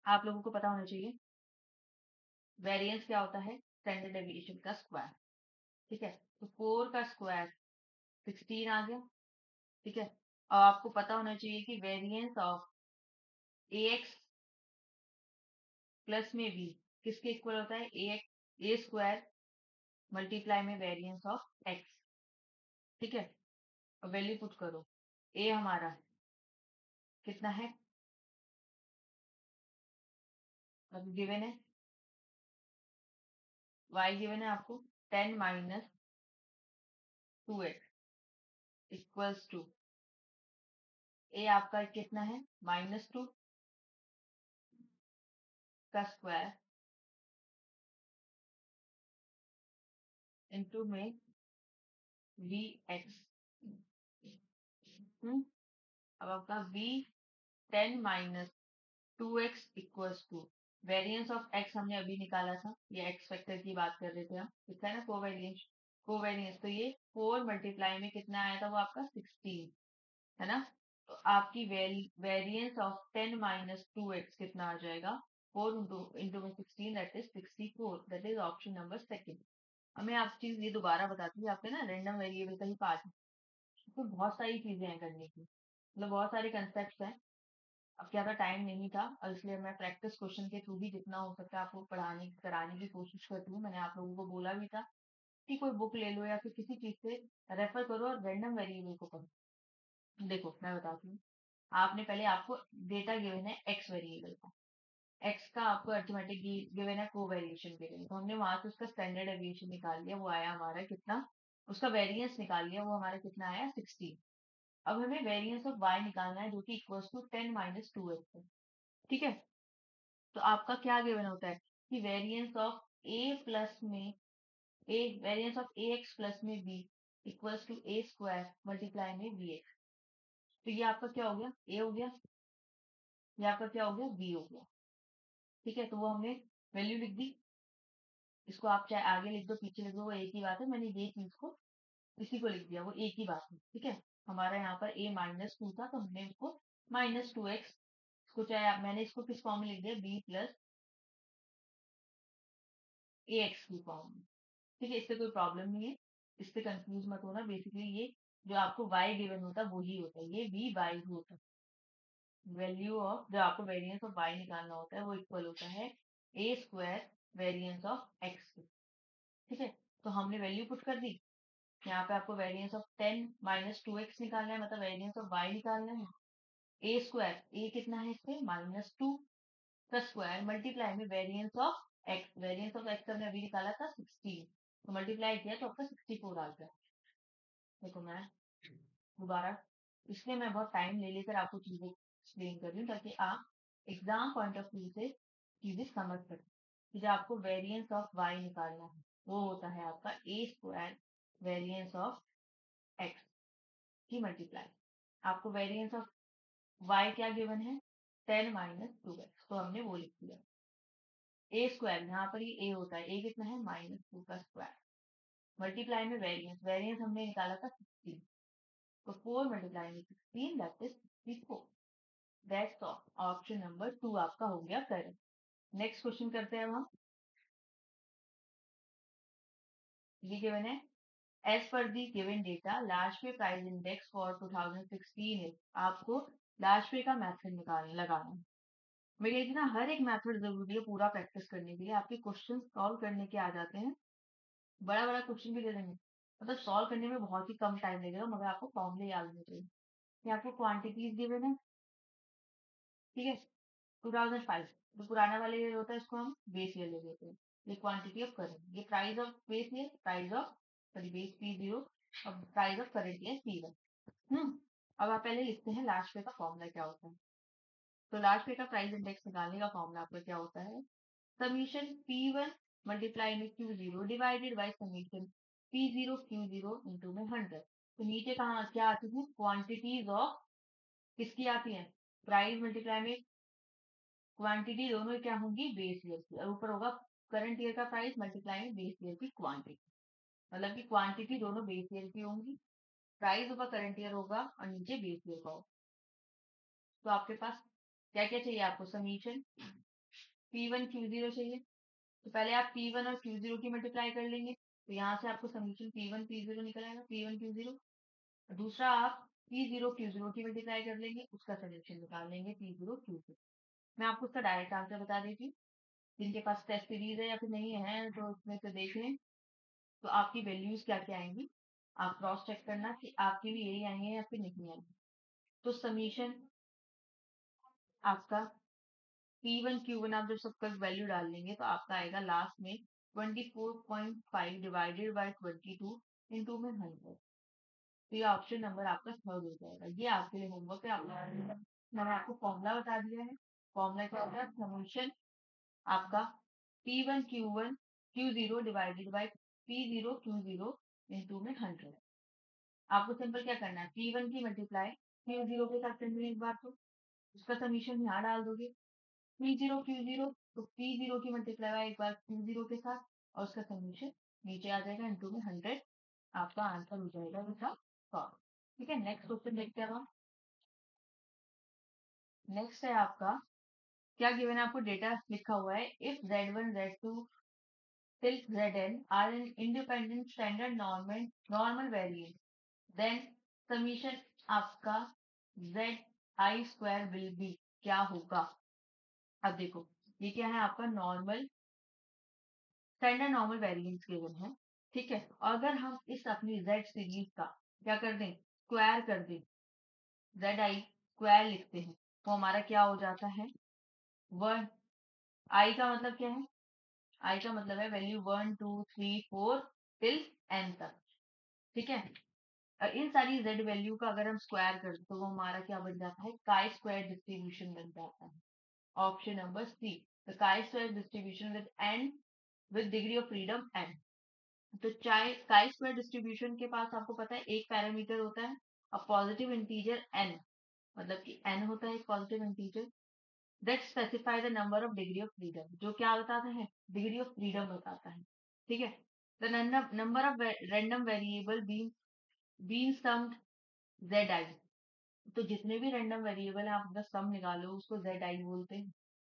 आप लोगों को पता होना चाहिए वेरिएंस क्या होता है, स्टैंडर्ड डेविएशन का स्क्वायर। ठीक है, तो 4 का स्क्वायर 16 आ गया। ठीक है, और आपको पता होना चाहिए कि वेरिएंस ऑफ ax प्लस में b किसके इक्वल होता है, ए स्क्वायर मल्टीप्लाई में वेरिएंस ऑफ x। ठीक है, और वैल्यू पुट करो, a हमारा कितना है, अब गिवन है y गिवन है आपको 10 minus 2x equals to a आपका कितना है -2 का स्क्वायर इनटू में vx। अब आपका v 10 minus 2x equals to variance of x हमने अभी निकाला था, ये x फैक्टर की बात कर रहे थे हम, ठीक है ना, कोवेरिएंस। तो ये 4 मल्टीप्लाई में कितना आया था, वो आपका 16 है ना। तो आपकी वेरिएंस ऑफ 10 माइनस 2x कितना आ जाएगा, 4 इंटू में 16, that is 64, that is option number second. हमें आप चीज ये दोबारा बताती है, आपके ना रैंडम वेरिएबल का ही पार्ट है, इसमें बहुत सारी चीजें हैं करने की, मतलब बहुत सारे कंसेप्ट हैं। अब क्या था, टाइम नहीं था, और इसलिए मैं प्रैक्टिस क्वेश्चन के थ्रू भी जितना हो सकता है आपको पढ़ाने कराने की कोशिश करती हूँ। मैंने आप लोगों को बोला भी था कि कोई बुक ले लो या फिर किसी चीज से रेफर करो और रैंडम वेरिएबल को पढ़ो। देखो मैं बताती हूँ, आपने पहले आपको डेटा गिवन है एक्स वेरिएबल का, एक्स का आपको अर्थमेटिक गिवन है, कोवेरिएशन गिवन है, तो हमने वहां से उसका स्टैंडर्ड डेविएशन निकाल लिया, वो आया हमारा कितना, उसका वेरिएंस निकाल लिया, वो हमारा कितना आया 16। अब हमें वेरिएंस ऑफ y निकालना है जो कि इक्वल्स टू 10 माइनस 2x है। ठीक है, तो आपका क्या गिवन होता है कि वेरिएंस ऑफ a प्लस में a, variance of ax plus में b equals to a square multiply में bx। तो ये आपका क्या हो गया, a हो गया, ये आपका क्या हो गया, b हो गया। ठीक है, तो वो हमने वैल्यू लिख दी, इसको आप चाहे आगे लिख दो पीछे लिख दो, वो एक ही बात है, मैंने ये चीज को इसी को लिख दिया, वो एक ही बात है। ठीक है, हमारा यहाँ पर a -2 था, तो हमने इसको -2x, इसको चाहे मैंने इसको किस फॉर्म में लिख दिया, b प्लस ax की फॉर्म में। ठीक है, इससे कोई प्रॉब्लम नहीं है, इससे कंफ्यूज मत होना। बेसिकली ये जो आपको y गिवन होता है वही होता है, ये v y होता है। वैल्यू ऑफ, जो आपको वेरिएंस ऑफ y निकालना होता है, वो इक्वल होता है a square variance of x की। ठीक है, तो हमने वैल्यू पुट कर दी। यहाँ पे आपको वेरिएंस ऑफ 10 माइनस 2x निकालना है, मतलब वेरिएंस ऑफ y निकालना है। a स्क्वायर, a कितना है इससे, -2 का स्क्वायर मल्टीप्लाई में variance of x, variance of x हमने अभी निकाला था 16, तो मल्टीप्लाई किया तो आपका 64 आ गया। देखो मैं दोबारा, इसलिए मैं बहुत टाइम ले लेकर आपको चीजें एक्सप्लेन कर रही हूँ, ताकि आप एग्जाम पॉइंट ऑफ व्यू से चीजें समझ सकें। कि जब आपको वेरिएंस ऑफ y निकालना है, वो होता है आपका a square variance of x की मल्टीप्लाई। आपको वेरिएंस ऑफ y क्या गिवन है, 10 माइनस 2x, तो हमने वो लिख दिया। a स्क्वायर, यहाँ पर ये a होता है, a कितना है, -2 का स्क्वायर मल्टीप्लाई में वेरिएंस, वेरिएंस हमने निकाला था 16, तो 4 मल्टीप्लाई में 16, that is 64। That's all, option number 2 आपका हो गया करेक्ट। नेक्स्ट क्वेश्चन करते हैं अब हम। ये गिवन है, as per the given data Laspeyres price index for 2016 है। आपको लार्ज पे का मेथड लगाना है। मैं कहती ना, हर एक मेथड जरूरी है पूरा प्रैक्टिस करने के लिए। आपके क्वेश्चन सॉल्व करने के आ जाते हैं, बड़ा बड़ा क्वेश्चन भी दे देंगे, मतलब सॉल्व करने में बहुत ही कम टाइम लगेगा, मगर आपको फॉर्मूले याद होने चाहिए। ये आपको क्वांटिटीज गिवन है, ठीक है। 2005 जो पुराना वाले ईयर होता है, इसको हम बेस ईयर ले लेते हैं। ये क्वांटिटी ऑफ करंट, ये price of base year, price of sorry base P0 और price of current year P1। अब आप पहले लिखते हैं लास्ट पे का फॉर्मूला क्या होता है। तो लास्ट पे का प्राइस इंडेक्स निकालने का फॉर्मूला आपका क्या होता है, समीशन P1 मल्टीप्लाई में Q0 divided by summation P0 Q0 into में 100। तो नीचे कहाँ क्या आती है, क्वांटिटीज ऑफ किसकी आती है, प्राइस मल्टीप्लाई में क्वांटिटी, दोनों क्या होंगी, बेस ईयर की, और ऊपर होगा करंट ईयर का प्राइस मल्टीप्लाई में बेस ईयर की क्वांटिटी, मतलब कि क्वांटिटी दोनों बेस ईयर की होंगी, प्राइस ऊपर करंट ईयर होगा और नीचे बेस ईयर का होगा। तो आपके पास क्या क्या चाहिए, आपको समीशन P1 Q0 चाहिए, तो पहले आप P1 और Q0 की मल्टीप्लाई कर लेंगे, तो यहाँ से आपको समीशन P1 P0 निकल आएगा, P1 Q0। दूसरा आप P0 Q0 की मल्टीप्लाई कर लेंगे, उसका समीशन निकाल लेंगे P0 Q0। मैं आपको उसका डायरेक्ट आंसर बता देती हूँ, जिनके पास टेस्ट सीरीज है या फिर नहीं है तो उसमें से देख लें, तो आपकी वैल्यूज क्या क्या आएंगी, आप क्रॉस चेक करना कि आपकी भी यही आएंगे या फिर नहीं आएंगे। तो समीशन आपका P1 Q1 आप जब सबका वैल्यू डाल लेंगे, तो आपका आएगा लास्ट में 24.5 डिवाइडेड बाई 22 इंटू में 100। तो ये ऑप्शन नंबर आपका थर्ड हो जाएगा। ये आपके लिए होमवर्क है, मैंने आपको फॉर्मूला बता दिया है। फॉर्मूला क्या होता है, समीशन आपका P1 Q1 Q0 divided by P0 Q0 into में 100। आपको सिंपल क्या करना है, P1 की मल्टीप्लाई Q0 के साथ करनी है एक बार, तो उसका समीशन यहाँ डाल दोगे, P0 Q0, तो P0 की मल्टीप्लाई एक बार Q0 के साथ, और उसका समीशन नीचे आ जाएगा इंटू में 100। आपका आंसर हो जाएगा बेटा सॉल्व। ठीक है, नेक्स्ट क्वेश्चन देखते हैं अब हम। नेक्स्ट है आपका, क्या गिवन है, आपको डेटा लिखा हुआ है, if Z1 Z2 till Zn are an independent standard normal variant, then summation आपका Zi square will be क्या होगा। अब देखो, ये क्या है, आपका normal standard normal variance given है, ठीक है। अगर हम इस अपनी Z सीरीज का क्या कर दें, स्क्वायर कर दें, Zi स्क्वायर लिखते हैं, तो हमारा क्या हो जाता है, 1। आई का मतलब क्या है, आई का मतलब है वैल्यू 1 2 3 4 टिल n तक, ठीक है। और इन सारी z वैल्यू का अगर हम स्क्वायर कर तो वो हमारा क्या बन जाता है, काई स्क्वायर डिस्ट्रीब्यूशन बन जाता है। Option number C, the chi square distribution with n with degree of freedom n। तो चाहे काई स्क्वायर डिस्ट्रीब्यूशन के पास आपको पता है एक पैरामीटर होता है, और पॉजिटिव इंटीजर n, मतलब कि n होता है एक positive integer that specify the number of degree of freedom, जो क्या बताता है, डिग्री ऑफ फ्रीडम बताता है, ठीक है। The number of random variable been summed Zi, तो जितने भी रैंडम वेरिएबल है आप उनका सम निकालो, उसको Zi बोलते हैं,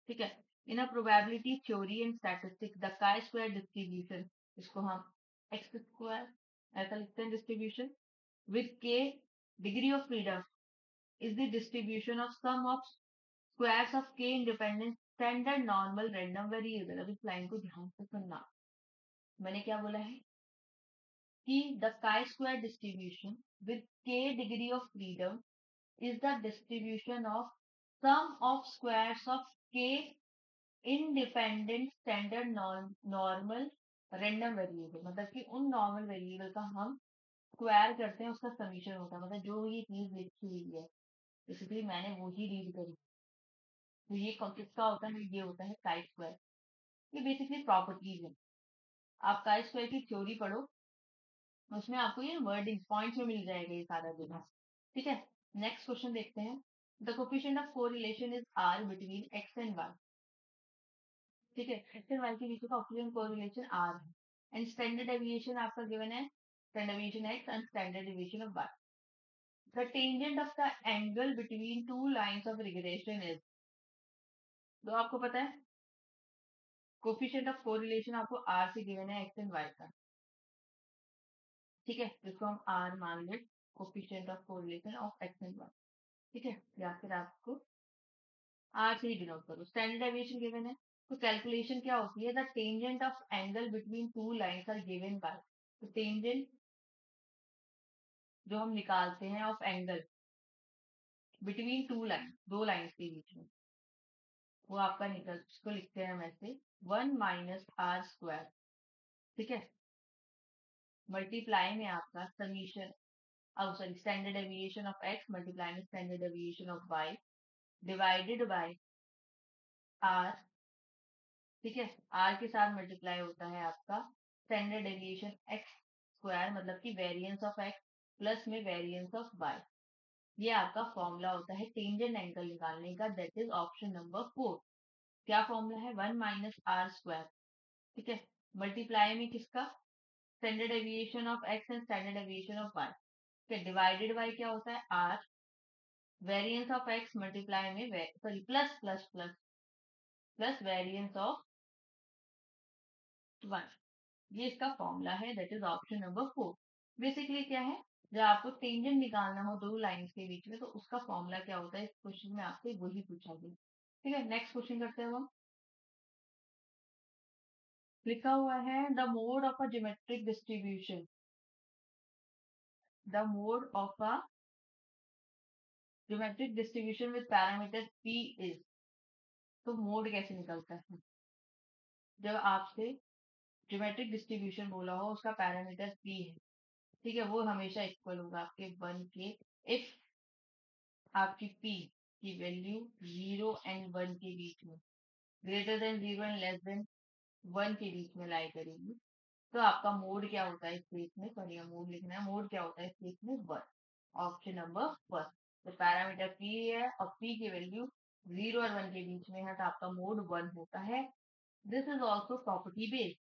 ठीक है। In a probability theory and statistics the chi square distribution, इसको हम एक्स स्क्वायर ऐसा लिखते हैं distribution, with k degree of freedom is the distribution of sum of squares of k independent standard normal random variable. अब इस line को ध्यान से सुनना, मैंने क्या बोला है कि the chi-square distribution with k degree of freedom is the distribution of sum of squares of k independent standard normal random variable. मतलब कि उन नॉर्मल वेरिएबल का हम स्क्वायर करते हैं, उसका समीशन होता है, मतलब जो ये चीज लिखी हुई है बेसिकली मैंने वो ही रीड करी। तो ये किसका होता है, ये होता है काई स्क्वायर। ये बेसिकली प्रॉपर्टीज है। आप काई स्क्वायर की थ्योरी पढ़ो, उसमें आपको ये वर्डिंग पॉइंट्स में मिल जाएगा ये सारा देना। ठीक है, नेक्स्ट क्वेश्चन देखते हैं। The coefficient of correlation is R between X and Y. ठीक है, एक्स एंड वाई के बीच का कोफिशिएंट कोरिलेशन आर है एंड स्टैंडर्ड डेविएशन आपका गिवन है, standard deviation X and standard deviation of Y. The tangent of the angle between two lines of regression is, तो आपको पता है कोफिशिएंट ऑफ कोरिलेशन आपको आर से गिवन है एक्स एंड वाई का। ठीक है, जिसको हम आर मान लें coefficient of correlation of x and Y. ठीक है, या फिर आपको आर से ही डिनोट करो। स्टैंडर्ड डेविएशन गिवन है, तो कैलकुलेशन क्या होती है, the tangent of angle between two lines are given by, तो टेंजेंट जो हम निकालते हैं of angle between two line, दो लाइंस के बीच में, वो आपका निकल, इसको लिखते हैं हम ऐसे 1 माइनस आर स्क्वायर। ठीक है, मल्टीप्लाई में आपका समीशन, अब sorry standard deviation of x multiply में standard deviation of y divided by r. ठीक है, आर के साथ मल्टीप्लाई होता है आपका स्टैंडर्ड डेविएशन एक्स स्क्वायर, मतलब कि वेरिएंस ऑफ एक्स प्लस में वेरिएंस ऑफ वाई। ये आपका फॉर्मूला होता है टेंजेंट एंगल निकालने का, दैट इज ऑप्शन नंबर 4। क्या फॉर्मूला है, 1 माइनस आर स्क्वायर। ठीक है, मल्टीप्लाई में किसका, standard deviation of x and standard deviation of y. ठीक है, डिवाइडेड बाय क्या होता है r, variance of x multiply में sorry plus plus plus plus variance of one. ये इसका फॉर्मूला है, that is option number 4। Basically क्या है, जब आपको टेंजेंट निकालना हो दो लाइंस के बीच में, तो उसका फॉर्मूला क्या होता है, इस क्वेश्चन में आपसे वही पूछा गया। ठीक है, नेक्स्ट क्वेश्चन करते हैं हम। लिखा हुआ है the mode of a geometric distribution, the mode of a geometric distribution with parameter p is. तो मोड कैसे निकलता है, जब आपसे ज्योमेट्रिक डिस्ट्रीब्यूशन बोला हो, उसका पैरामीटर p है। ठीक है, वो हमेशा इक्वल होगा आपके 1 के, इफ आपकी p की वैल्यू 0 एंड 1 के बीच में, greater than 0 and less than 1 के बीच में लाई करेगी, तो आपका मोड क्या होता है इस केस में, सॉरी मोड लिखना है, मोड क्या होता है इस केस में 1, ऑप्शन नंबर 1। तो पैरामीटर p है और p की वैल्यू 0 और 1 के बीच में है, तो आपका मोड 1 होता है। This is also property based.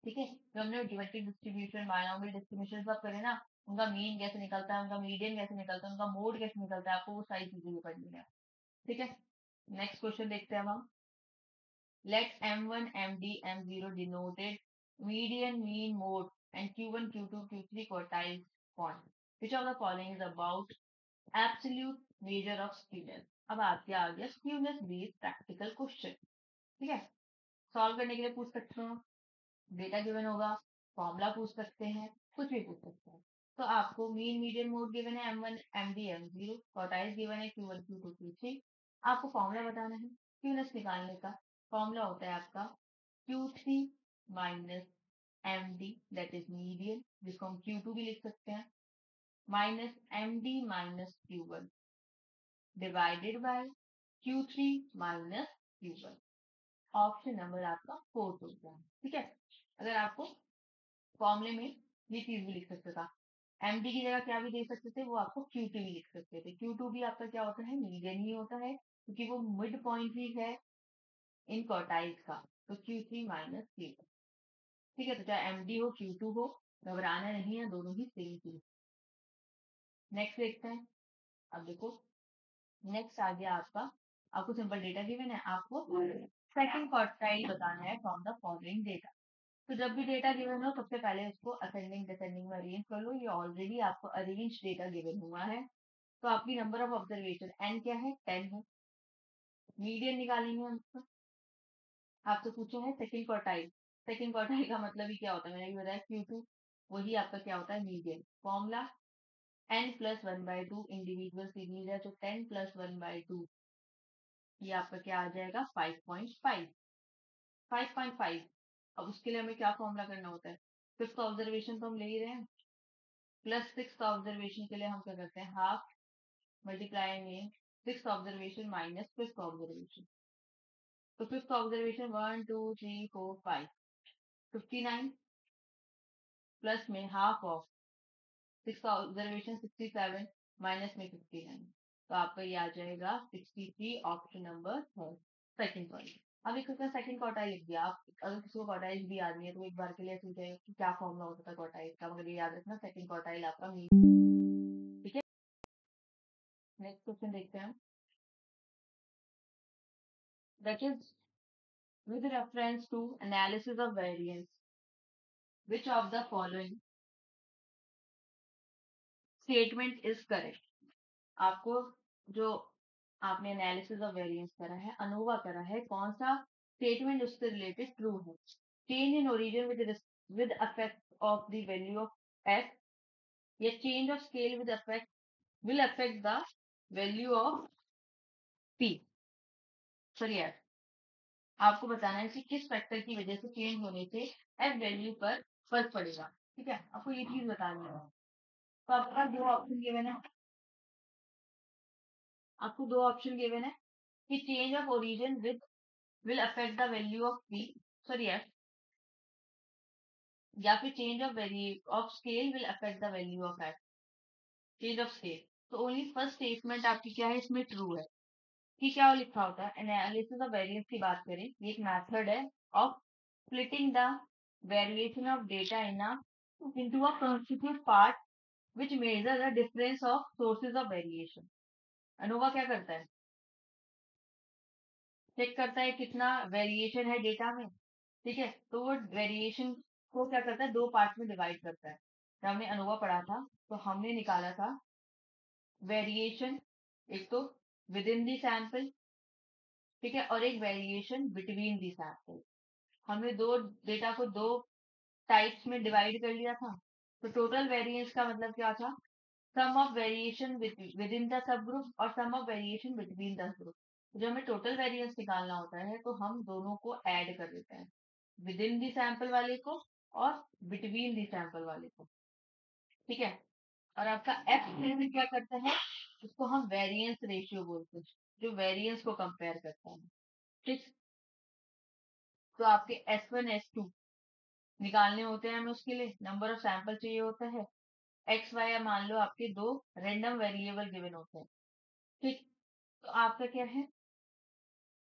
ठीक है, तो हमने ज्योमेट्रिक डिस्ट्रीब्यूशन बायनॉमियल डिस्ट्रीब्यूशन सब करे ना, उनका मीन कैसे निकलता है, उनका मीडियन कैसे निकलता है, उनका मोड कैसे निकलता है, आपको वो सारी चीजें भी पढ़नी है। ठीक है, नेक्स्ट क्वेश्चन देखते हैं हम। Let m1 md m0 denoted median mean mode and q1 q2 q3 quartile point, which of the following is about absolute measure of skewness. अब आपके आ गया स्क्यूनेस बेस्ड प्रैक्टिकल क्वेश्चन। ठीक है, सॉल्व करने के लिए पूछ सकते हो, डेटा गिवन होगा, फॉर्मूला पूछ सकते हैं, कुछ भी पूछ सकते हैं। तो आपको मीन मीडियन मोड गिवन है m1 md m0, quartile given है q1 q2 q3। आपको फॉर्मूला बताना है, क्यूनेस निकालने का फॉर्मूला होता है आपका q3 minus md that is median, जिसको हम q2 भी लिख सकते हैं, minus md minus q1 divided by q3 minus q1। Option number आपका 4 हो गया। ठीक है, अगर आपको फॉर्मूले में ये चीज भी लिख सकते था, md की जगह क्या भी दे सकते थे, वो आपको q2 भी लिख सकते थे। q2 भी आपका क्या होता है, मीडियन ही होता है, क्योंकि वो मिड पॉइंट ही है इन क्वार्टाइल्स का। तो q3 माइनस q2। ठीक है, तो चाहे md हो q2 हो, घबराना नहीं है, दोनों ही सेम चीज। नेक्स्ट देखते हैं। अब देखो नेक्स्ट आ गया आपका, आपको सिंपल डेटा गिवन है, आपको सेकंड क्वार्टाइल बताना है फ्रॉम द फॉलोइंग डेटा। तो जब भी डेटा गिवन हो, सबसे पहले उसको असेंडिंग डिसेंडिंग में अरेंज कर लो। ये ऑलरेडी आपको अरेंज डेटा गिवन हुआ है, तो आपकी नंबर ऑफ ऑब्जर्वेशन n क्या है 10 है। मीडियन निकालेंगे हम इसका। आपसे पूछा है सेकंड क्वार्टाइल। सेकंड क्वार्टाइल का मतलब ही क्या होता है मैंने भी बताया Q2। वही आपका क्या होता है median. Formula n+1/2 individual series है तो 10+1/2 ये आपका क्या आ जाएगा 5.5। 5.5। अब उसके लिए हमें क्या फॉर्मूला करना होता है। फिफ्थ ऑब्जर्वेशन तो हम ले ही रहे हैं प्लस सिक्स ऑब्जर्वेशन के लिए हम क्या करते हैं हाफ मल्टीप्लाई में six observation minus fifth observation. तो फिफ्थ ऑब्जर्वेशन 1 2 3 4 5 59 प्लस में half of six observation 67 minus में 59 तो आपका ये आ जाएगा 63 option number third second point. अब एक होता है सेकंड क्वार्टाइल लिख दिया आप। अगर किसी को क्वार्टाइल भी याद नहीं है तो एक बार के लिए पूछ जाएगा कि क्या फॉर्मूला होता था क्वार्टाइल का मगर ये याद रखना सेकंड क्वार्टाइल आपका ठीक है। नेक्स्ट क्वेश्चन देखते हैं that is with reference to analysis of variance which of the following statement is correct। आपको जो आपने एनालिसिस ऑफ वेरिएंस करा है अनोवा करा है कौन सा स्टेटमेंट उससे रिलेटेड ट्रू है। Change in origin with affect of the value of F या change of scale with affect will affect the value of P. Sorry F. आपको बताना है कि किस फैक्टर की वजह से चेंज होने से एफ वैल्यू पर फर्क पड़ेगा। ठीक है आपको ये चीज बतानी है। तो आपका दो ऑप्शन गिवन है। आपको दो ऑप्शन गिवन है कि change of origin with will affect the value of P sorry F या फिर change of value of scale will affect the value of F. Change of scale तो ओनली फर्स्ट स्टेटमेंट आपकी क्या है इसमें true है कि क्या लिखा होता है एनालिसिस ऑफ वेरिएंस की बात करें ये एक मेथड है of splitting the variation of data into a constituent part which measure the difference of sources of variation। ANOVA क्या करता है चेक करता है कितना वेरिएशन है डेटा में। ठीक है तो वो वेरिएशन को क्या करता है दो पार्ट में डिवाइड करता है। तो हमने अनोवा पढ़ा था तो हमने निकाला था वेरिएशन एक तो विद इन दी सैंपल ठीक है और एक वेरिएशन बिटवीन दी सैंपल। हमने दो डेटा को दो टाइप्स में डिवाइड कर लिया था। तो टोटल वेरिएंस का मतलब क्या था sum of variation within the sub group और sum of variation between the group. जब हमें टोटल वेरिएंस निकालना होता है तो हम दोनों को ऐड कर देते हैं विद इन दी सैंपल वाले को और बिटवीन दी सैंपल वाले को। ठीक है और आपका एफ क्या करता है उसको हम वेरिएंस रेशियो बोलते हैं जो वेरिएंस को कंपेयर करता है। ठीक तो आपके S1 S2 निकालने होते हैं हमें उसके लिए नंबर ऑफ सैंपल चाहिए होता है एक्स वाई मान लो आपके दो रेंडम वेरिएबल गिवन होते हैं। ठीक तो आपका क्या है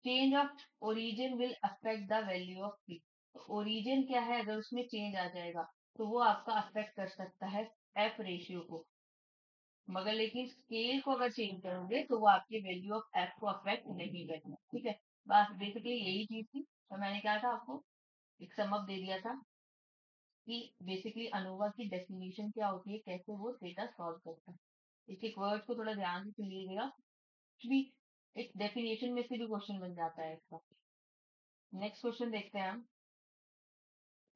change of origin will affect the value of P. तो ओरिजिन क्या है अगर उसमें चेंज आ जाएगा तो वो आपका अफेक्ट कर सकता है एफ रेशियो को मगर लेकिन स्केल को अगर चेंज करोगे तो वो आपके वैल्यू ऑफ एफ को अफेक्ट नहीं करेगा। ठीक है बस बेसिकली यही चीज थी तो मैंने क्या था आपको एक समअप दे दिया था कि बेसिकली अनोवा की डेफिनेशन क्या होती है कैसे वो डेटा सॉल्व करता है। एक एक वर्ड को थोड़ा ध्यान से सुन लीजिएगा भी एक डेफिनेशन में से भी क्वेश्चन बन जाता है इसका। नेक्स्ट क्वेश्चन देखते हैं हम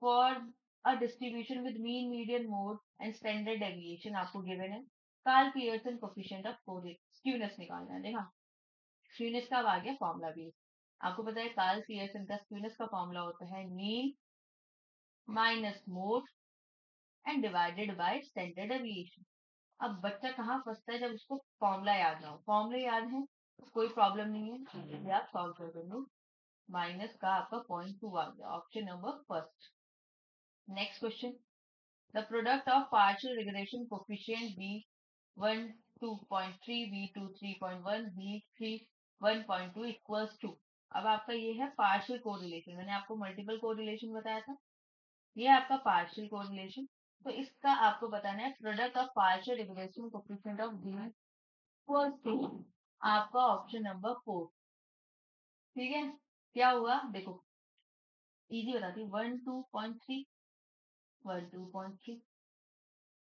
for a distribution with mean median mode and standard deviation आपको गिवन है Karl Pearson coefficient of skewness निकालना है। देखा स्क्यूनेस का अब आ गया फॉर्मूला भी आपको पता है कार्ल पियर्सन का स्क्यूनेस का फॉर्मूला होता है mean minus mode and divided by standard deviation. अब बच्चा कहाँ फंसता है जब उसको फॉर्मूला याद ना हो। फॉर्मूला याद है तो कोई प्रॉब्लम नहीं है ये आप सॉल्व कर देंगे। माइनस का आपका 0.2 आ गया option number first. Next question the product of partial regression coefficient b1 2.3 b2 3.1 b3 1.2 equals to. अब आपका ये है पार्शियल कोरिलेशन मैंने आपको मल्टीपल कोरिलेशन बताया था ये आपका पार्शियल कोरिलेशन। तो इसका आपको बताना है product of partial regression coefficient of b equals to आपका ऑप्शन नंबर 4। ठीक है क्या हुआ देखो इजी बताती 1 2.3 1 2.3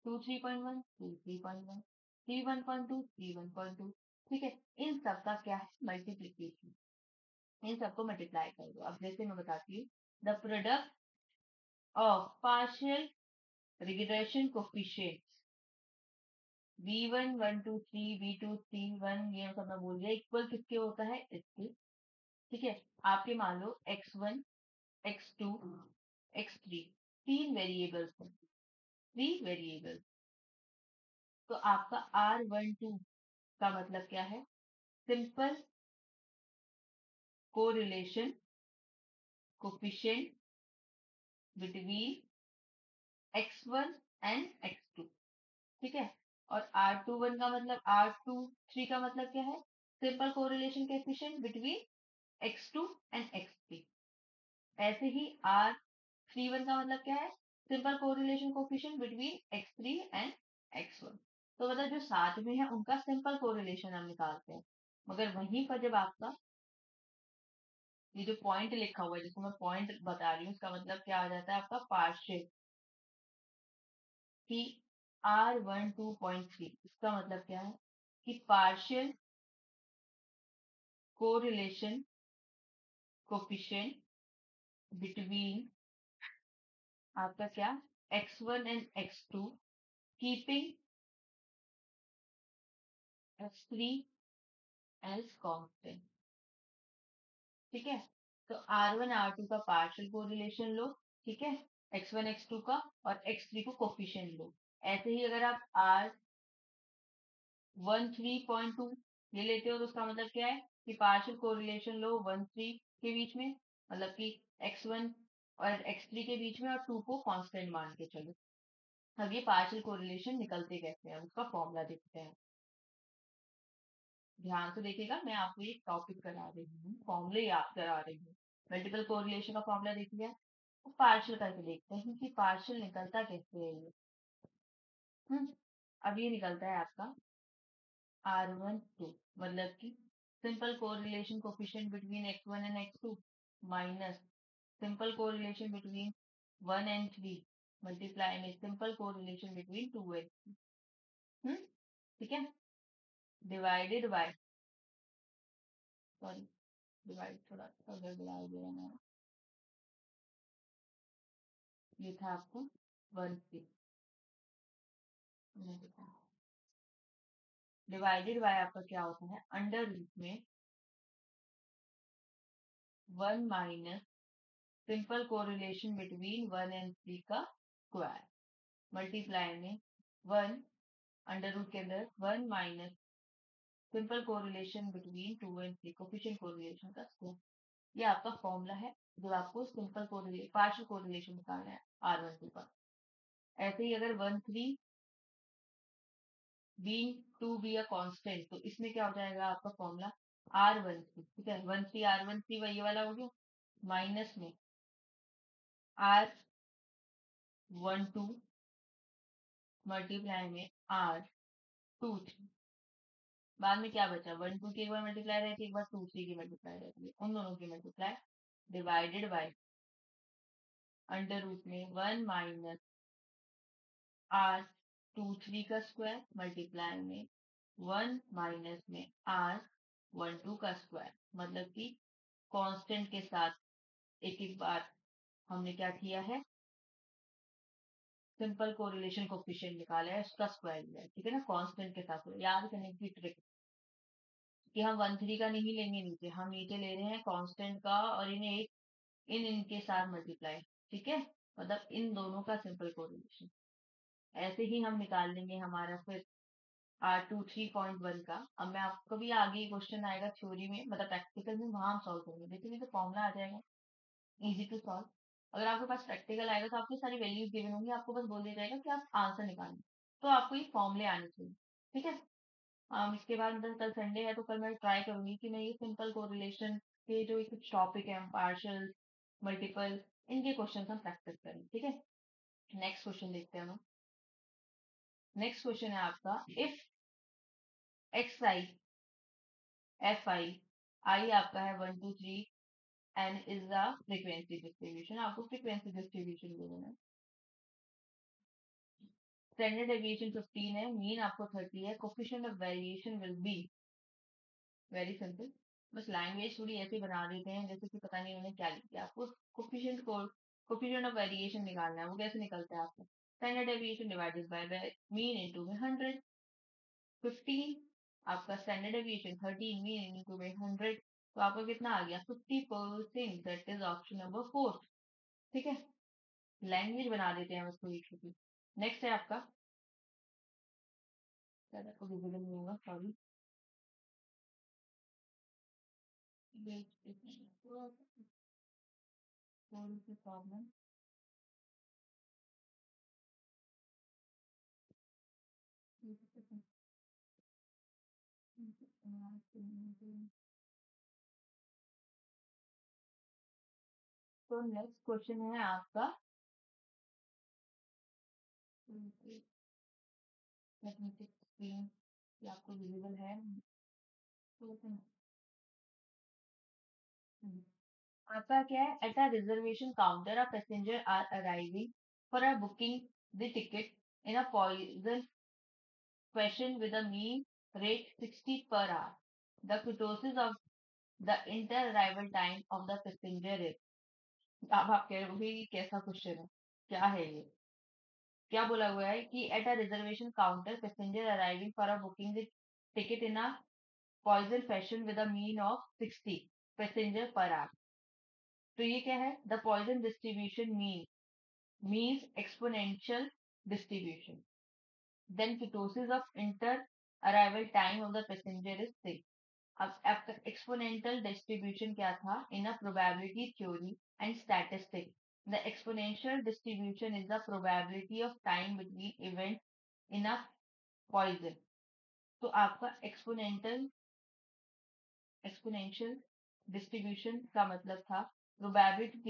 2 3.1 2 3.1 C1.2 C1.2। ठीक है, इन सब का क्या है मल्टीप्लीकेशन, इन सबको मल्टीप्लाई कर दो। अब जैसे मैं बताती हूँ, the product of partial regression coefficient V1 1 2 3 V2 3 1, ये सब मैं बोल दिया, इक्वल किसके होता है इसके। ठीक है, आपके मान लो x1 x2 x3 तीन वेरिएबल्स हैं, थ्री वेरिएबल्स। तो आपका R12 का मतलब क्या है, simple correlation coefficient between x1 and x2। ठीक है, और R21 का मतलब, R23 का मतलब क्या है, simple correlation coefficient between x2 and x3। ऐसे ही R31 का मतलब क्या है, simple correlation coefficient between x3 and x1। तो मतलब जो साथ में है उनका सिंपल कोरिलेशन हम निकालते हैं, मगर वहीं पर जब आपका ये जो पॉइंट लिखा हुआ है, जिसको मैं पॉइंट बता रही हूँ, उसका मतलब क्या आ जाता है आपका पार्शियल, कि R12.3 इसका मतलब क्या है कि पार्शियल कोरिलेशन कोफिशिएंट बिटवीन आपका क्या, x1 and x2 keeping x3 as constant. ठीक है, तो R1 R2 का पार्शियल कोरिलेशन लो, ठीक है, x1 x2 का, और x3 को कोफिशिएंट लो। ऐसे ही अगर आप R13.2 ये लेते हो, तो उसका मतलब क्या है कि पार्शियल कोरिलेशन लो 1 3 के बीच में, मतलब कि x1 और x3 के बीच में, और 2 को कांस्टेंट मान के चलो। अब ये पार्शियल कोरिलेशन निकलते कैसे हैं, उसका फॉर्मूला देखते हैं। ध्यान से देखिएगा, मैं आपको एक टॉपिक करा रही हूँ, फॉर्मूले याद करा रही हूँ। मल्टीपल कोरिलेशन का फॉर्मूला देख लिया, तो पार्शियल करके देखते हैं कि पार्शियल निकलता कैसे है ये। हम्म, अब ये निकलता है आपका R12, मतलब कि simple correlation coefficient between x1 and x2 minus simple correlation between 1 and 3 multiply में सिंपल कोरिलेशन बिटवीन 2 एंड 3। ठीक है, डिवाइडेड बाय, सॉरी डिवाइड थोड़ा सा गड़बड़ा गया है, ये था आपको 1 3, डिवाइडेड बाय आपका क्या होता है, अंडर रूट में 1 minus simple correlation between 1 and 3 का स्क्वायर, मल्टीप्लाई में 1 अंडर रूट के अंदर 1 minus simple correlation between 2 and 3 coefficient correlation का स्क्वायर। ये आपका फॉर्मूला है जो आपको सिंपल कोरिलेशन पार्शियल कोरिलेशन निकालना है R12 का। ऐसे ही अगर 1 3 being to be a constant, तो इसमें क्या हो जाएगा आपका फॉर्मूला R13। ठीक है, 1 3 R13 वही वाला हो गया, माइनस में R12 मल्टीप्लाई में R23। बाद में क्या बचा, 1 2 की एक बार मल्टीप्लाई रहती है, एक बार 2 3 की मल्टीप्लाई रहती है, उन दोनों की multiply divided by under root में 1 माइनस R23 का स्क्वायर, मल्टीप्लाई में 1 माइनस में R12 का स्क्वायर। मतलब कि कांस्टेंट के साथ एक एक बार हमने क्या किया है, सिंपल कोरिलेशन कोफिशिएंट निकाला है, उसका स्क्वायर लिया है। ठीक है ना, कांस्टेंट के साथ याद करने की ट्रिक कि हम 1 3 का नहीं लेंगे नीचे, हम नीचे ले रहे हैं कांस्टेंट का, और इन्हें एक इनके साथ मल्टीप्लाई। ठीक है, मतलब इन दोनों का सिंपल कोरिलेशन। ऐसे ही हम निकाल लेंगे हमारा फिर R23.1 का। अब मैं आपको कभी आगे क्वेश्चन आएगा थ्योरी में, मतलब प्रैक्टिकल में, वहां हम सॉल्व करेंगे, देखिए तो फॉर्मूला आ जाएगा, इजी टू सॉल्व। अगर आपके पास प्रैक्टिकल आएगा तो आपकी सारी वैल्यूज गिवन होंगी, आपको बस बोल दिया जाएगा कि आप आंसर निकालें, तो आपको ये फॉर्मूले आने चाहिए। ठीक है, इसके बाद मतलब कल संडे है, तो कल मैं ट्राई करूंगी कि मैं ये सिंपल कोरिलेशन के जो कुछ टॉपिक है, पार्शियल मल्टीपल, इनके क्वेश्चन हम प्रैक्टिस करें। ठीक है, नेक्स्ट क्वेश्चन देखते हैं हम। नेक्स्ट क्वेश्चन है आपका, if x i f i, i आपका है 1 2 3 n is the frequency distribution, आपको फ्रीक्वेंसी डिस्ट्रीब्यूशन देना है। स्टैंडर्ड डेविएशन 15 है, मीन आपको 30 है, coefficient of variation will be very simple. बस लैंग्वेज थोड़ी ऐसी बना देते हैं जैसे कि पता नहीं उन्होंने क्या लिख दिया। आपको कोफिशिएंट ऑफ वेरिएशन निकालना है, वो कैसे निकलता है आपको? Standard deviation divided by mean into में 100। 15 आपका स्टैंडर्ड डेविएशन, 13 मीन इनटू में 100, तो आपका कितना आ गया? 50%। That is option number 4। ठीक है, लैंग्वेज बना देते हैं बस थोड़ी छोटी। नेक्स्ट है आपका, शायद आपको विजिबल नहीं होगा, सॉरी। प्रॉब्लम। तो नेक्स्ट क्वेश्चन है आपका, मैथमेटिक्स स्क्रीन, ये आपको विजिबल है तो आपका क्या है? At a reservation counter a passenger are arriving for a booking the ticket in a Poisson question with a mean rate 60 per hour. The kurtosis of the inter-arrival time of the passenger is। अब आप कह रहे हो कि कैसा question है, क्या है ये? क्या बोला हुआ है कि at a reservation counter passenger arriving for a booking the ticket in a Poisson fashion with a mean of 60 passenger per hour. तो ये क्या है? The Poisson distribution means exponential distribution. Then ketosis of inter arrival time of the passenger is 6। अब आपका exponential distribution क्या था? In a probability theory and statistics, the exponential distribution is the probability of time between event in a Poisson. तो आपका exponential distribution का मतलब था probability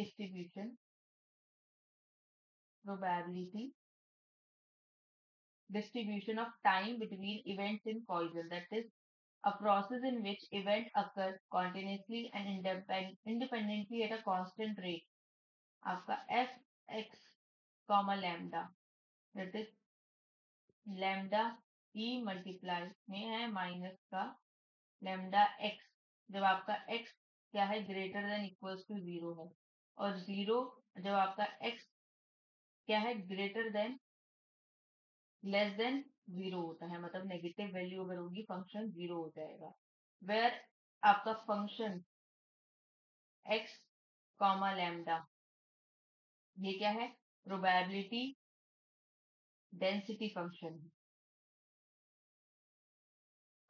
distribution of time between events in poison, that is a process in which events occur continuously and independently at a constant rate। आपका f x comma lambda, that is lambda e multiply में है minus का lambda x, जब आपका x क्या है? Greater than equals to 0 है, और 0 जब आपका x क्या है? ग्रेटर देन लेस देन 0 होता है, मतलब नेगेटिव वैल्यू अगर होगी फंक्शन 0 हो जाएगा। वेयर आपका फंक्शन x कॉमा लैम्डा, ये क्या है? प्रोबेबिलिटी डेंसिटी फंक्शन है।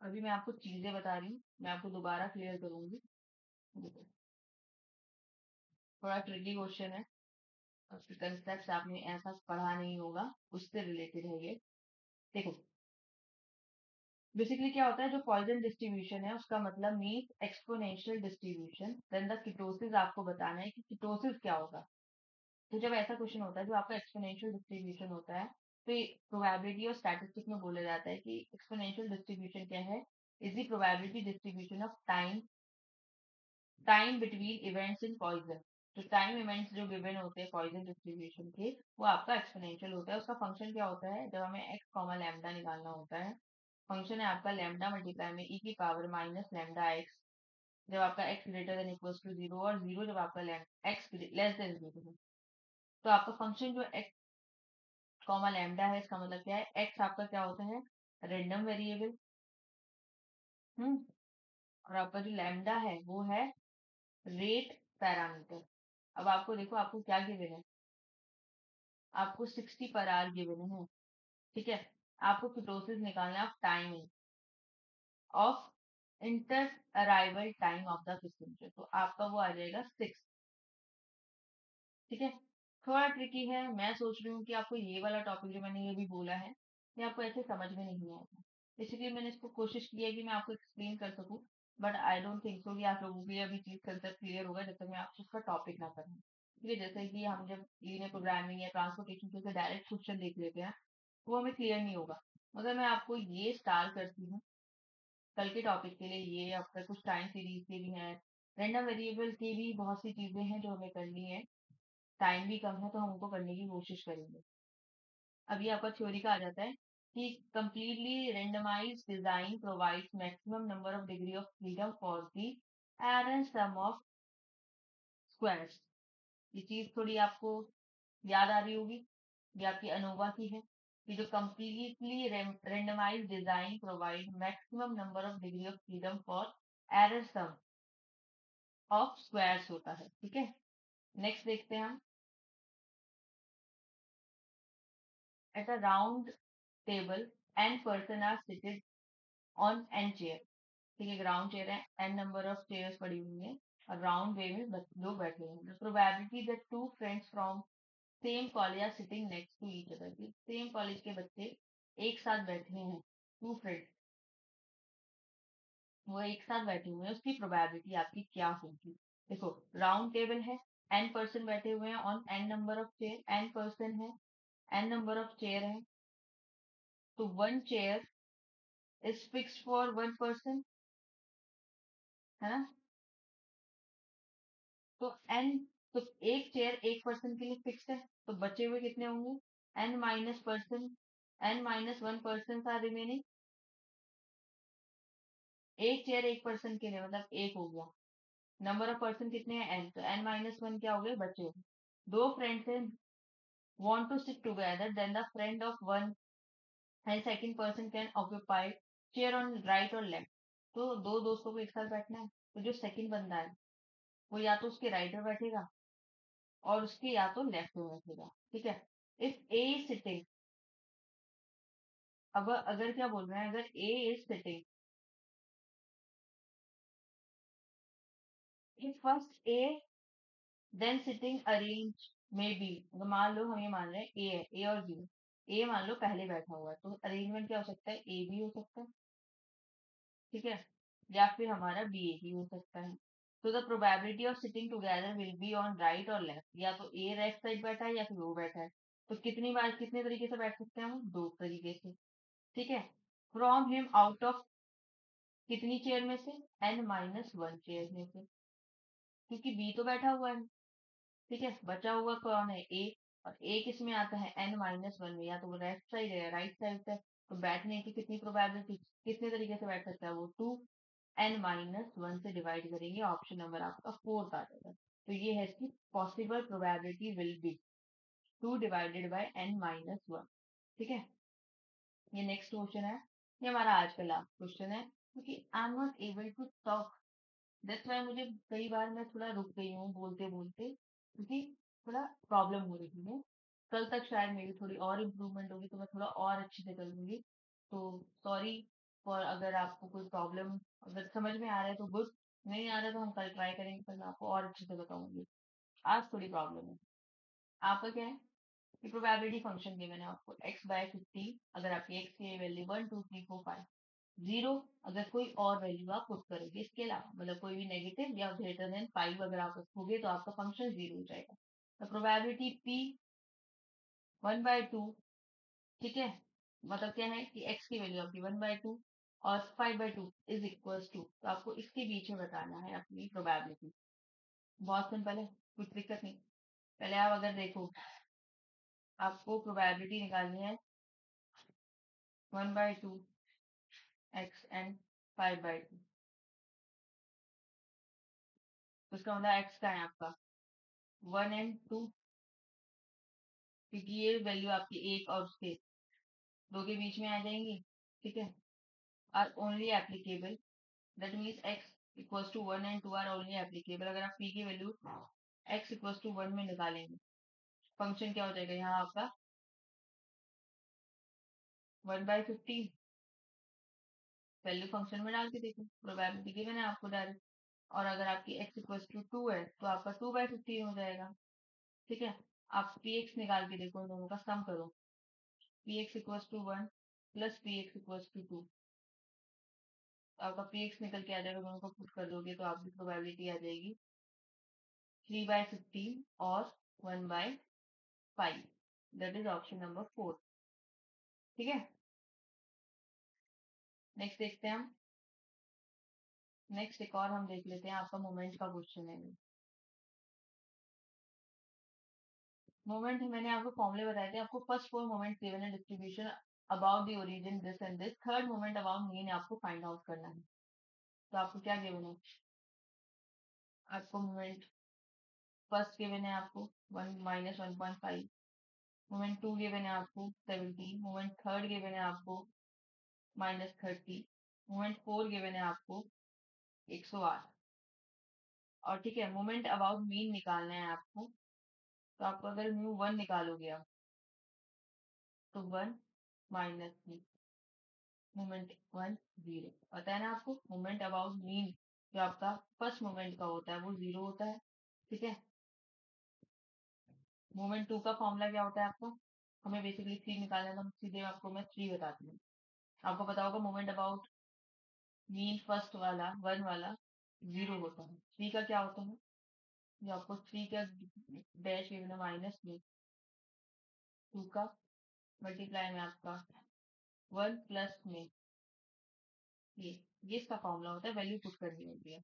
अभी मैं आपको चीजें बता रही हूँ, मैं आपको दोबारा क्लियर करूंगी। थोड़ा ट्रिकी क्वेश्चन है, उसके कंसेप्ट आपने ऐसा पढ़ा नहीं होगा, उससे रिलेटेड है ये। देखो, बेसिकली क्या होता है? जो पॉइजन डिस्ट्रीब्यूशन है उसका मतलब means exponential distribution. Then the kurtosis आपको बताना है कि कीटोसिस क्या होगा। तो जब ऐसा क्वेश्चन होता है जो आपका एक्सपोनेंशियल डिस्ट्रीब्यूशन होता है, तो प्रोबेबिलिटी और स्टैटिस्टिक में बोला जाता है कि एक्सपोनेंशियल डिस्ट्रीब्यूशन क्या है? Is the probability distribution of time between events in Poisson. तो टाइम इवेंट्स जो गिवन होते हैं पॉइजन डिस्ट्रीब्यूशन के, वो आपका एक्सपोनेंशियल होता है। उसका फंक्शन क्या होता है? जब हमें एक्स कॉमा लैम्डा निकालना होता है, फंक्शन है आपका लैम्डा मल्टीप्लाई में ई की पावर माइनस लैम्डा एक्स, जब आपका X greater than equals to 0, और 0 जब आपका एक्स लेस देन 0 है। तो आपका फंक्शन जो एक्स कॉमा लैम्डा है, इसका मतलब क्या है? एक्स आपका क्या होता है? Random variable. हम्म, और आपका जो लैम्डा है वो है रेट पैरामीटर। अब आपको देखो, आपको क्या गिवन है? आपको 60 पर आवर गिवन है, ठीक है। आपको कीटोसिस निकालना है of time, of inter arrival time of the passenger, तो आपका वो आ जाएगा 6। ठीक है, थोड़ा ट्रिकी है। मैं सोच रही हूँ कि आपको ये वाला टॉपिक जो मैंने ये भी बोला है, ये आपको ऐसे समझ में नहीं आएगा, इसलिए मैंने इसको कोशिश की है कि मैं आपको एक्सप्लेन कर सकूं। But I don't think so कि आप लोगों को ये अभी चीज कंसेप्ट क्लियर होगा जब तक मैं आपको उसका टॉपिक ना करूँ। ठीक है, जैसे कि हम जब लीनियर प्रोग्रामिंग या ट्रांसपोर्टेशन जैसे डायरेक्ट क्वेश्चन देख लेते हैं, वो हमें क्लियर नहीं होगा। मगर मैं आपको ये स्टार्ट करती हूँ कल के टॉपिक के लिए। ये आपका कुछ टाइम सीरीज के भी हैं, रैंडम वेरिएबल की भी बहुत सी चीजें हैं जो हमें करनी है। टाइम भी कम है तो हम उनको करने की कोशिश करेंगे। अभी आपका थ्योरी का आ जाता है कि completely randomized design provides maximum number of degree of freedom for the error sum of squares. ये चीज थोड़ी आपको याद आ रही होगी, ये आपकी अनोवा की है कि जो completely randomized design provide maximum number of degree of freedom for error sum of squares होता है. ठीक है, नेक्स्ट देखते हैं हम. At a round table n person are seated on n chair. ठीक है, ग्राउंड चेयर है, n नंबर ऑफ चेयर्स पड़ी हुई हैं और राउंड वे में लोग बैठे हुए हैं. The probability that two friends from same college are sitting next to each other. Same college के बच्चे एक साथ बैठे हैं, टू फ्रेंड्स वो एक साथ बैठे हुए हैं, उसकी प्रोबेबिलिटी आपकी क्या होगी. देखो, राउंड टेबल है, n पर्सन बैठे हुए हैं on n number of chair, n person है, n नंबर ऑफ चेयर है, तो one chair is fixed for one person, है ना. तो n, तो एक चेयर एक पर्सन के लिए फिक्स है, तो बचे हुए कितने होंगे, n minus person, n minus one person are remaining. एक चेयर एक पर्सन के लिए मतलब एक हो गया, नंबर ऑफ पर्सन कितने हैं n, तो n माइनस वन क्या हो गए, बचे हुए. दो फ्रेंड्स हैं, want to sit together, then the friend of one and second person can occupy chair on right or left. तो दो दोस्तों को एक साथ बैठना है, तो जो सेकंड बंदा है वो या तो उसके राइट में बैठेगा और उसके या तो लेफ्ट में बैठेगा. ठीक है, इफ ए इज सिटिंग, अब अगर क्या बोल रहे हैं, अगर A is sitting, if first A then sitting arrange may be. अगर मान लो हम ये मान रहे हैं ए है, ए और बी, ए मान लो पहले बैठा हुआ है, तो अरेंजमेंट क्या हो सकता है, ए भी हो सकता है. ठीक है, या फिर हमारा बी ए भी हो सकता है. तो the probability of sitting together will be on right और लेफ्ट, या तो ए राइट साइड बैठा है या फिर वो बैठा है. तो कितनी बार कितने तरीके से बैठ सकते हैं हम, दो तरीके से. ठीक है, फ्रॉम हिम आउट ऑफ कितनी चेयर में से, n माइनस वन चेयर में से, क्योंकि बी तो बैठा हुआ है. ठीक है, बचा हुआ कौन है, ए, और ए किस में आता है, n माइनस वन में, या तो वो लेफ्ट साइड है या राइट साइड है. तो बैठने की कितनी प्रोबेबिलिटी, कितने तरीके से बैठ सकता है वो, टू n माइनस वन से डिवाइड करेंगे, ऑप्शन नंबर आपका फोर्थ आ जाएगा. तो ये है इसकी possible probability will be two divided by n minus one. ठीक है, ये नेक्स्ट क्वेश्चन है, ये हमारा आज का लास्ट क्वेश्चन है, क्योंकि I am not able to talk, that's why मुझे कई बार मैं थोड़ा रुक गई हूँ बोलते बोलते, क्योंकि थोड़ा प्रॉब्लम हो रही है. कल तक शायद मेरी थोड़ी और इम्प्रूवमेंट होगी तो मैं थोड़ा और अच्छे से कर लूंगी. तो सॉरी फॉर, अगर आपको कोई प्रॉब्लम, अगर समझ में आ रहा है तो गुड, नहीं आ रहा तो हम कल ट्राई करेंगे, कल मैं आपको और अच्छे से बताऊंगी. आज थोड़ी प्रॉब्लम है. आपका क्या है कि प्रोबेबिलिटी फंक्शन गिवन है आपको x बाय 50, अगर आपकी x की वैल्यू 1 2 3 4 5, जीरो अगर कोई और वैल्यू आप पुट करोगे इसके अलावा, मतलब कोई भी नेगेटिव या ग्रेटर देन 5 अगर आप रखोगे तो आपका फंक्शन जीरो हो जाएगा. तो प्रोबेबिलिटी p 1/2. ठीक है, मतलब क्या है कि x की वैल्यू आपकी 1/2 और 5/2 इज इक्वल टू, तो आपको इसके बीच में बताना है अपनी प्रोबेबिलिटी. बहुत सिंपल है, कुछ दिक्कत नहीं. पहले आप अगर देखो, आपको प्रोबेबिलिटी निकालनी है 1/2 x एंड 5/2, तो इसका मतलब x का है आपका 1 and 2, क्योंकि ये वैल्यू आपकी एक और उसके दो के बीच में आ जाएंगी. ठीक है, are only applicable, that means x equals to 1 and 2 are only applicable. अगर आप p की वैल्यू x इक्वल्स टू 1 में निकालेंगे, फंक्शन क्या हो जाएगा यहाँ आपका 1/15. वैल्यू फंक्शन में डाल के देखो, प्रोबेबिलिटी गिवन है आपको डायरेक्ट. और अगर आपकी x इक्वल्स टू 2 है तो आपका 2/15 हो जाएगा. ठीक है, आप px निकाल के देखो, इन दोनों का सम करो, px equals to 1 plus px equals to 2, आपका px निकल के आ जाएगा, दोनों को पुट कर दोगे तो आपकी प्रोबेबिलिटी आ जाएगी 3/15 और 1/5. That is option number 4. ठीक है, नेक्स्ट देखते हैं हम. नेक्स्ट एक और हम देख लेते हैं, आपका मोमेंट का क्वेश्चन है. मोमेंट मैंने आपको फॉर्मूले बताए थे, आपको फर्स्ट 4 मोमेंट गिवन है distribution about the origin this and this, third moment about mean आपको फाइंड आउट करना है। तो आपको क्या गिवन है? आपको मोमेंट फर्स्ट गिवन है आपको 1 माइनस 1.5, मोमेंट 2 गिवन है आपको 70, मोमेंट थर्ड गिवन है आपको -30, मोमेंट 4 गिवन है आपको 108। और ठीक है, मोमेंट अबाउट मीन निकालना है आपको। तो आपको अगर म्यू 1 निकालोगे आप, तो 1 माइनस मी, मोमेंट 1 0। पता है ना आपको, मोमेंट अबाउट मीन जो आपका फर्स्ट मोमेंट का होता है वो 0 होता है। ठीक है, मोमेंट 2 का फॉर्मूला क्या होता है आपको? हमें बेसिकली 3 निकालना है, तो सीधे आपको मैं 3 बताती हूँ। आपको पता होगा मोमेंट अबाउट मीन फर्स्ट वाला 1 वाला 0 होता है। 3 का क्या होता है? जो आपको 3 का डैश गिवन है माइनस में 2 का मल्टीप्लाई में आपका 1 प्लस में ये इसका फॉर्मूला होता है, वैल्यू पुट करनी होती है।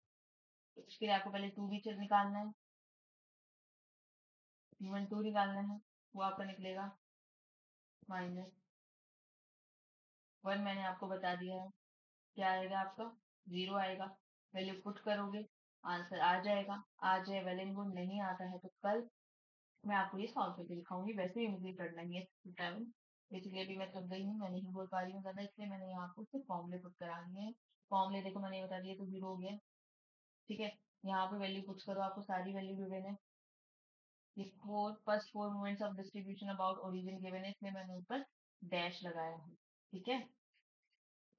तो इसके लिए आपको पहले 2 भी निकालना है, मोमेंट 2 निकालना है, वो आपका निकलेगा माइनस 1। मैंने आपको बता दिया है क्या आएगा आपका, 0 आएगा। वैल्यू पुट करोगे, आंसर आ जाएगा। आ जाए वैल्यू को नहीं आता है तो कल मैं आपको ये सॉल्व करके दिखाऊंगी। वैसे भी मुझे करना ही है टाइम, बेसिकली अभी मैं थक गई हूँ, मैं नहीं बोल पा रही हूँ ज़्यादा, इसलिए मैंने यहाँ आपको सिर्फ फॉर्मूले पुट करा दिए हैं। फॉर्मूले देखो मैंने बता दिया, तो 0 हो गया। ठीक है, यहाँ पे वैल्यू पुट करो, आपको सारी वैल्यू गिवन है। ये first 4 moments of distribution about origin given है, इसलिए मैंने ऊपर डैश लगाया है। ठीक है,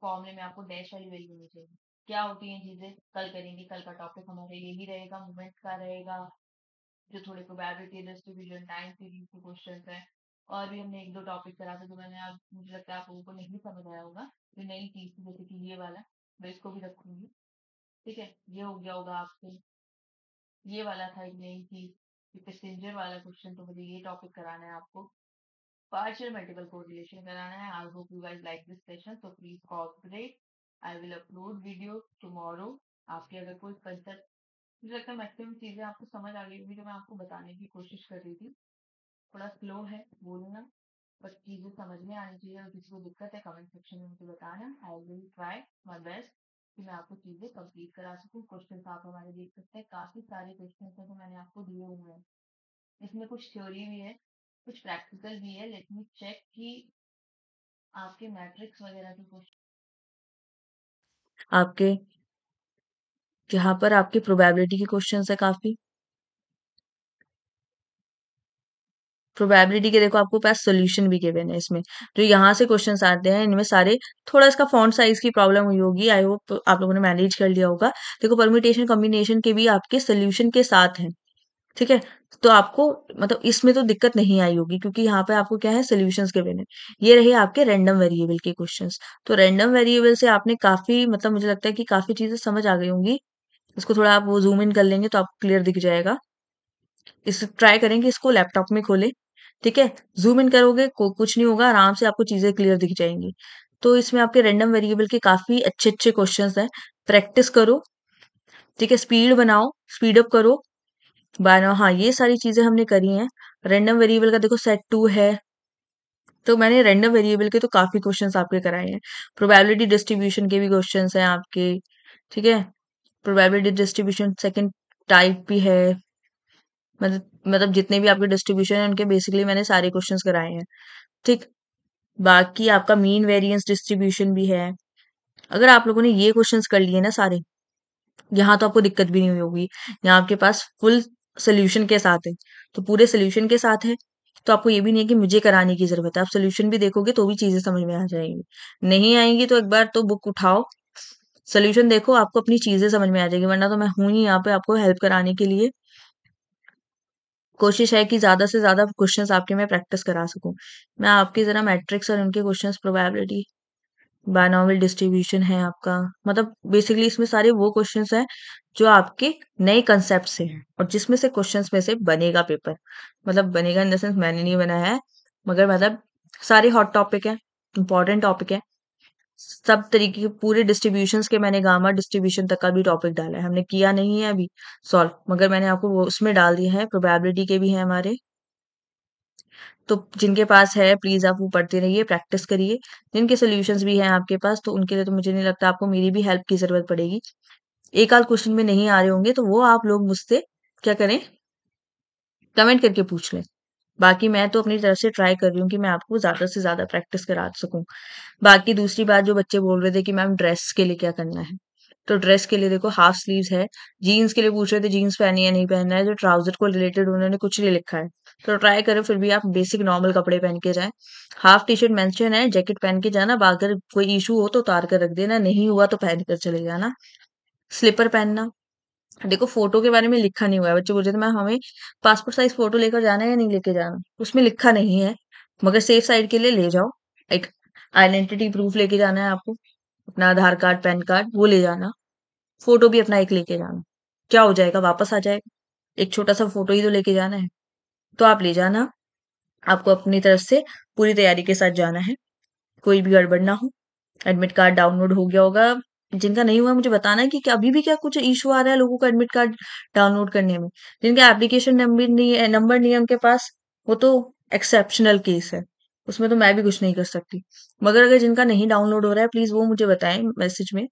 फॉर्मूले में आपको डैश वाली वैल्यू होनी चाहिए। क्या होती हैं चीजें कल करेंगे, कल का टॉपिक हमारा यही रहेगा, मोमेंट्स का रहेगा, जो थोड़े प्रोबेबिलिटी डिस्ट्रीब्यूशन टाइम सीरीज के क्वेश्चंस हैं। और भी हमने एक दो टॉपिक करा था जो मैंने आप, मुझे लगता है आप लोगों को नहीं समझ आया होगा, जो नई चीज थी जैसे कि ये वाला, मैं इसको भी रखूंगी। ठीक है, ये हो गया होगा आपसे। ये वाला था एक नई चीज, पैसेंजर वाला क्वेश्चन, तो मुझे ये टॉपिक कराना है आपको। पार्शियल मल्टीपल कोरिलेशन कराना है। I hope you guys like this session, so please cooperate. I will upload video tomorrow. आपके अगर कोई कंसेप्ट, मुझे लगता है मैक्सिमम चीजें आपको समझ आ गई होगी जो मैं आपको बताने की कोशिश कर रही थी। थोड़ा स्लो है बोलना, बट चीजें समझ में आनी चाहिए। और किसी को दिक्कत है कमेंट सेक्शन में मुझे बताना, I will try my best कि मैं आपको चीजें कंप्लीट करा सकूं। क्वेश्चन आप हमारे देख सकते हैं, काफी सारे क्वेश्चन हैं जो मैंने आपको दिए हुए हैं। इसमें कुछ थ्योरी भी है, कुछ प्रैक्टिकल भी है। लेट मी चेक कि आपके मैट्रिक्स वगैरह के क्वेश्चन आपके यहाँ पर आपके प्रोबेबिलिटी के क्वेश्चंस है काफी। प्रोबेबिलिटी के देखो आपको पास सॉल्यूशन भी गिवन है इसमें, जो यहाँ से क्वेश्चंस आते हैं इनमें सारे, थोड़ा इसका फॉन्ट साइज की प्रॉब्लम हुई होगी, आई होप आप लोगों ने मैनेज कर लिया होगा। देखो परम्यूटेशन कॉम्बिनेशन के भी आपके सोल्यूशन के साथ हैं। ठीक है, तो आपको मतलब इसमें तो दिक्कत नहीं आई होगी, क्योंकि यहाँ पे आपको क्या है, सोल्यूशंस गिवन है। ये रहे आपके रैंडम वेरिएबल के क्वेश्चंस। तो रैंडम वेरिएबल से आपने काफी, मतलब मुझे लगता है कि काफी चीजें समझ आ गई होंगी। इसको थोड़ा आप वो जूम इन कर लेंगे तो आपको क्लियर दिख जाएगा। इस ट्राई करें कि इसको लैपटॉप में खोले। ठीक है, जूम इन करोगे कुछ नहीं होगा, आराम से आपको चीजें क्लियर दिख जाएंगी। तो इसमें आपके रैंडम वेरिएबल के काफी अच्छे अच्छे क्वेश्चंस हैं। प्रैक्टिस करो। ठीक है, स्पीड बनाओ, स्पीड अप करो, बनाओ। हाँ, ये सारी चीजें हमने करी हैं। रैंडम वेरिएबल का देखो सेट 2 है, तो मैंने रैंडम वेरिएबल के तो काफी क्वेश्चंस आपके कराए हैं। प्रोबेबिलिटी डिस्ट्रीब्यूशन के भी क्वेश्चंस हैं आपके। ठीक है, प्रोबेबिलिटी डिस्ट्रीब्यूशन सेकंड टाइप भी है। मतलब जितने भी आपके डिस्ट्रीब्यूशन है उनके बेसिकली मैंने सारे क्वेश्चंस कराए हैं। ठीक, बाकी आपका मीन वेरिएंस डिस्ट्रीब्यूशन भी है। अगर आप लोगों ने ये क्वेश्चंस कर लिए ना सारे, यहाँ तो आपको दिक्कत भी नहीं होगी। यहाँ आपके पास फुल सोल्यूशन के साथ है, तो पूरे सोल्यूशन के साथ है, तो आपको ये भी नहीं है कि मुझे कराने की जरूरत है। आप सोल्यूशन भी देखोगे तो भी चीजें समझ में आ जाएंगी। नहीं आएंगी तो एक बार तो बुक उठाओ, सोल्यूशन देखो, आपको अपनी चीजें समझ में आ जाएगी। वरना तो मैं हूं ही यहाँ पे आपको हेल्प कराने के लिए। कोशिश है कि ज़्यादा से ज़्यादा क्वेश्चंस आपके मैं प्रैक्टिस करा सकूँ। मैं आपकी ज़रा मैट्रिक्स और उनके क्वेश्चंस, प्रोबेबिलिटी, बायनॉमियल डिस्ट्रीब्यूशन है आपका, मतलब बेसिकली इसमें सारे वो क्वेश्चंस हैं जो आपके नए कंसेप्ट से हैं और जिसमें से क्वेश्चंस में से बनेगा पेपर। मतलब बनेगा इन द सेंस मैंने नहीं बनाया है, मगर मतलब सारे हॉट टॉपिक है, इंपॉर्टेंट टॉपिक है। सब तरीके के पूरे डिस्ट्रीब्यूशंस के मैंने गामा डिस्ट्रीब्यूशन तक का भी टॉपिक डाला है। हमने किया नहीं है अभी सॉल्व, मगर मैंने आपको वो उसमें डाल दिया है। प्रोबेबिलिटी के भी हैं हमारे, तो जिनके पास है प्लीज़ आप वो पढ़ते रहिए, प्रैक्टिस करिए। जिनके सॉल्यूशंस भी हैं आपके पास तो उनके लिए तो मुझे नहीं लगता आपको मेरी भी हेल्प की ज़रूरत पड़ेगी। एक आध क्वेश्चन में नहीं आ रहे होंगे तो वो आप लोग मुझसे क्या करें, कमेंट करके पूछ लें। बाकी मैं तो अपनी तरफ से ट्राई कर रही हूँ कि मैं आपको ज़्यादा से ज़्यादा प्रैक्टिस करा सकूँ। बाकी दूसरी बात जो बच्चे बोल रहे थे कि मैम ड्रेस के लिए क्या करना है? तो ड्रेस के लिए देखो हाफ स्लीव्स है, जीन्स के लिए पूछ रहे थे जीन्स पहनी है नहीं पहनना है, जो ट्राउज़र को रिलेटेड उन्होंने कुछ नहीं लिखा है। तो ट्राई करें फिर भी आप बेसिक नॉर्मल कपड़े पहन के जाएँ। हाफ टी-शर्ट मेंशन है, जैकेट पहन के जाना, अगर कोई इश्यू हो तो उतार कर रख देना, नहीं हुआ तो पहन कर चले जाना। स्लीपर पहनना, देखो फ़ोटो के बारे में लिखा नहीं हुआ है, बच्चे बोल रहे थे मैम हमें पासपोर्ट साइज़ फ़ोटो लेकर जाना है या नहीं लेके जाना? उसमें लिखा नहीं है, मगर सेफ साइड के लिए ले जाओ। एक आइडेंटिटी प्रूफ लेके जाना है आपको, अपना आधार कार्ड, पैन कार्ड वो ले जाना, फ़ोटो भी अपना एक लेके जाना। क्या हो जाएगा वापस आ जाएगा, एक छोटा-सा फ़ोटो ही तो लेके जाना है, तो आप ले जाना। आपको अपनी तरफ से पूरी तैयारी के साथ जाना है, कोई भी गड़बड़ ना हो। एडमिट कार्ड डाउनलोड हो गया होगा, जिनका नहीं हुआ मुझे बताना है कि अभी भी क्या कुछ इश्यू आ रहा है लोगों का एडमिट कार्ड डाउनलोड करने में। जिनका एप्लीकेशन नंबर नहीं है उनके पास, वो तो एक्सेप्शनल केस है, उसमें तो मैं भी कुछ नहीं कर सकती। मगर अगर जिनका नहीं डाउनलोड हो रहा है प्लीज वो मुझे बताएं मैसेज में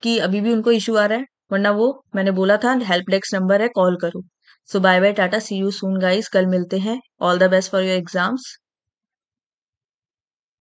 कि अभी भी उनको इश्यू आ रहा है, वरना वो मैंने बोला था हेल्प डेस्क नंबर है, कॉल करो। So bye bye tata, see you soon guys, कल मिलते हैं। All the best for your exams.